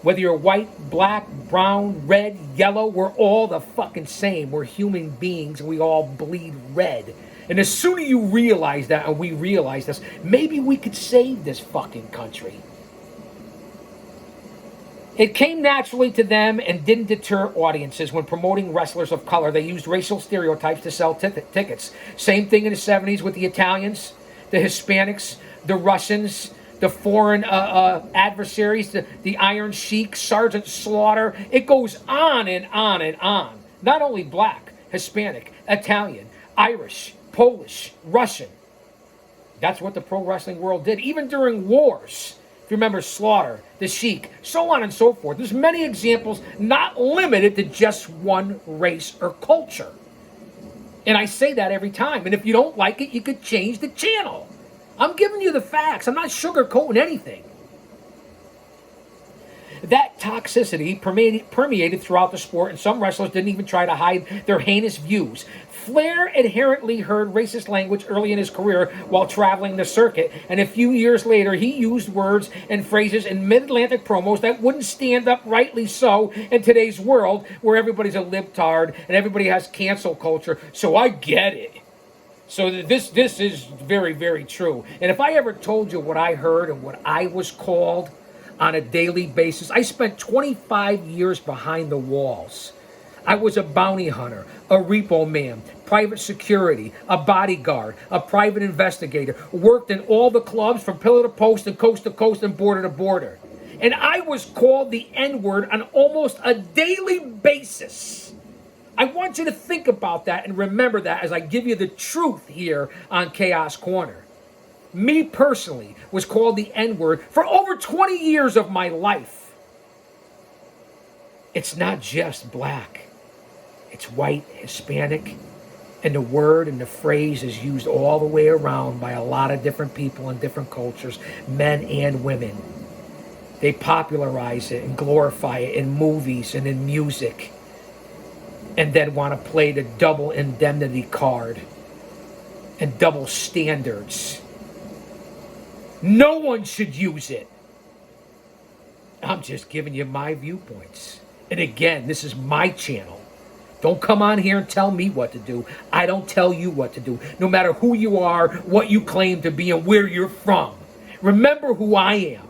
Whether you're white, black, brown, red, yellow, we're all the fucking same. We're human beings and we all bleed red. And the sooner you realize that, and we realize this, maybe we could save this fucking country. It came naturally to them and didn't deter audiences when promoting wrestlers of color. They used racial stereotypes to sell tickets. Same thing in the 70s with the Italians, the Hispanics, the Russians, the foreign adversaries, the Iron Sheik, Sergeant Slaughter. It goes on and on and on. Not only black, Hispanic, Italian, Irish, Polish, Russian. That's what the pro wrestling world did, even during wars. If you remember Slaughter, the Sheik, so on and so forth. There's many examples not limited to just one race or culture. And I say that every time. And if you don't like it, you could change the channel. I'm giving you the facts. I'm not sugarcoating anything. That toxicity permeated throughout the sport, and some wrestlers didn't even try to hide their heinous views. Flair inherently heard racist language early in his career while traveling the circuit, and a few years later he used words and phrases in mid-Atlantic promos that wouldn't stand up, rightly so, in today's world where everybody's a libtard and everybody has cancel culture. So I get it. So this is very, very true. And if I ever told you what I heard and what I was called on a daily basis, I spent 25 years behind the walls. I was a bounty hunter, a repo man, private security, a bodyguard, a private investigator, worked in all the clubs from pillar to post and coast to coast and border to border. And I was called the N-word on almost a daily basis. I want you to think about that and remember that as I give you the truth here on Chaos Corner. Me personally was called the N-word for over 20 years of my life. It's not just black. It's white, Hispanic, and the word and the phrase is used all the way around by a lot of different people in different cultures, men and women. They popularize it and glorify it in movies and in music. and then want to play the double indemnity card and double standards. No one should use it. I'm just giving you my viewpoints. And again, this is my channel. Don't come on here and tell me what to do. I don't tell you what to do. No matter who you are, what you claim to be, and where you're from. Remember who I am.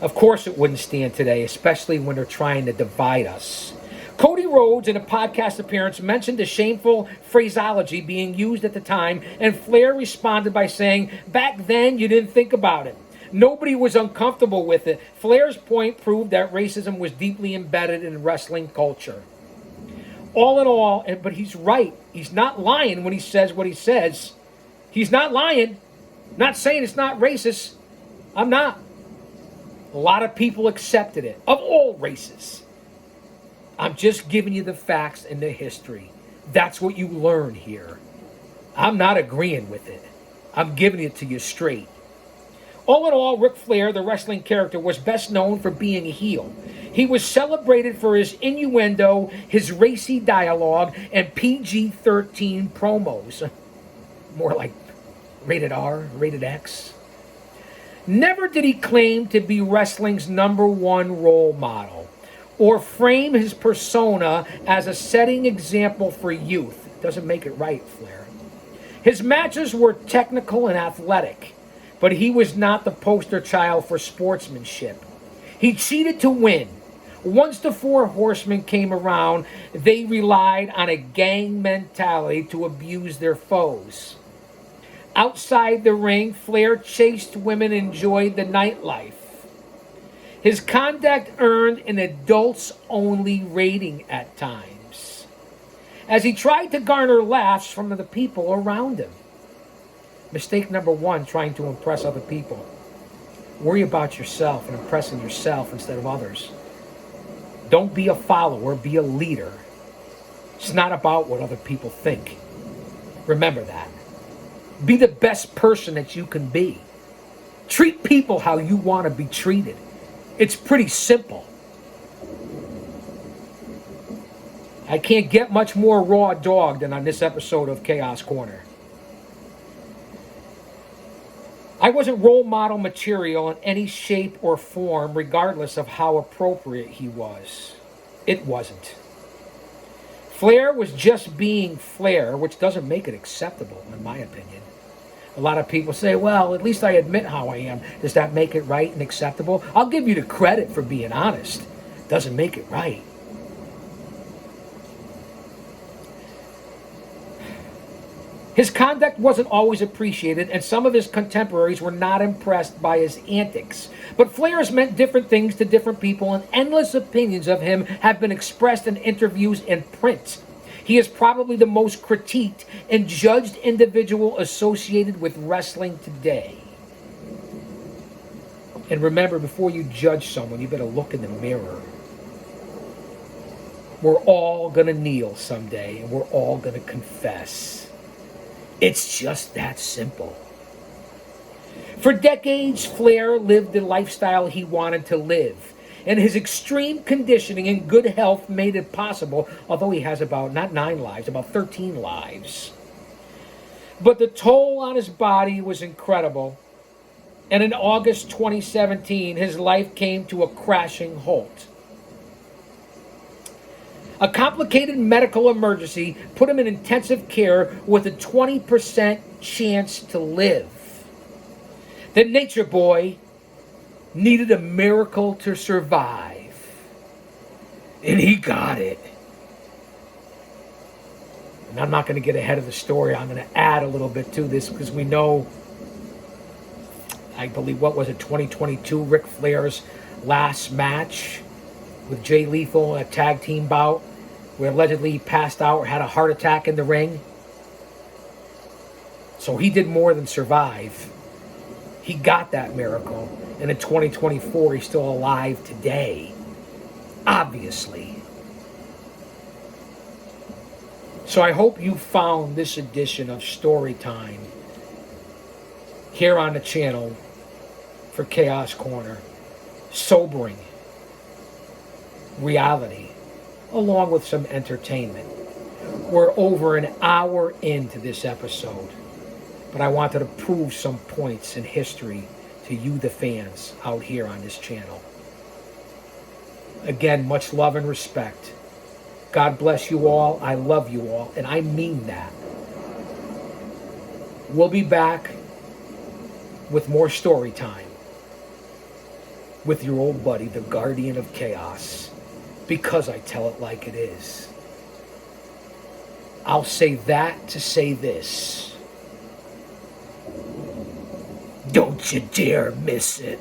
Of course it wouldn't stand today, especially when they're trying to divide us. Cody Rhodes, in a podcast appearance, mentioned the shameful phraseology being used at the time, and Flair responded by saying, "Back then, you didn't think about it. Nobody was uncomfortable with it." Flair's point proved that racism was deeply embedded in wrestling culture. All in all, but he's right. He's not lying when he says what he says. He's not lying. Not saying it's not racist. I'm not. A lot of people accepted it, of all races. I'm just giving you the facts and the history. That's what you learn here. I'm not agreeing with it. I'm giving it to you straight. All in all, Ric Flair, the wrestling character, was best known for being a heel. He was celebrated for his innuendo, his racy dialogue, and PG-13 promos. More like rated R, rated X. Never did he claim to be wrestling's #1 role model, or frame his persona as a setting example for youth. Doesn't make it right, Flair. His matches were technical and athletic, but he was not the poster child for sportsmanship. He cheated to win. Once the Four Horsemen came around, they relied on a gang mentality to abuse their foes. Outside the ring, Flair chased women and enjoyed the nightlife. His conduct earned an adults-only rating at times, as he tried to garner laughs from the people around him. Mistake number 1, trying to impress other people. Worry about yourself and impressing yourself instead of others. Don't be a follower, be a leader. It's not about what other people think. Remember that. Be the best person that you can be. Treat people how you want to be treated. It's pretty simple. I can't get much more raw dog than on this episode of Chaos Corner. I wasn't role model material in any shape or form, regardless of how appropriate he was. It wasn't. Flair was just being Flair, which doesn't make it acceptable, in my opinion. A lot of people say, well, at least I admit how I am. Does that make it right and acceptable? I'll give you the credit for being honest. Doesn't make it right. His conduct wasn't always appreciated, and some of his contemporaries were not impressed by his antics. But Flair's meant different things to different people, and endless opinions of him have been expressed in interviews and print. He is probably the most critiqued and judged individual associated with wrestling today. And remember, before you judge someone, you better look in the mirror. We're all going to kneel someday, and we're all going to confess. It's just that simple. For decades, Flair lived the lifestyle he wanted to live. And his extreme conditioning and good health made it possible, although he has about, not 9 lives, about 13 lives. But the toll on his body was incredible. And in August 2017, his life came to a crashing halt. A complicated medical emergency put him in intensive care with a 20% chance to live. The Nature Boy needed a miracle to survive. And he got it. And I'm not going to get ahead of the story. I'm going to add a little bit to this because we know, I believe, 2022, Ric Flair's last match with Jay Lethal, a tag team bout, where allegedly he passed out or had a heart attack in the ring. So he did more than survive. He got that miracle. And in 2024, he's still alive today. Obviously. So I hope you found this edition of Storytime here on the channel for Chaos Corner sobering reality, along with some entertainment. We're over an hour into this episode, but I wanted to prove some points in history to you, the fans, out here on this channel. Again, much love and respect. God bless you all. I love you all, and I mean that. We'll be back with more story time with your old buddy, the Guardian of Chaos, because I tell it like it is. I'll say that to say this. Don't you dare miss it.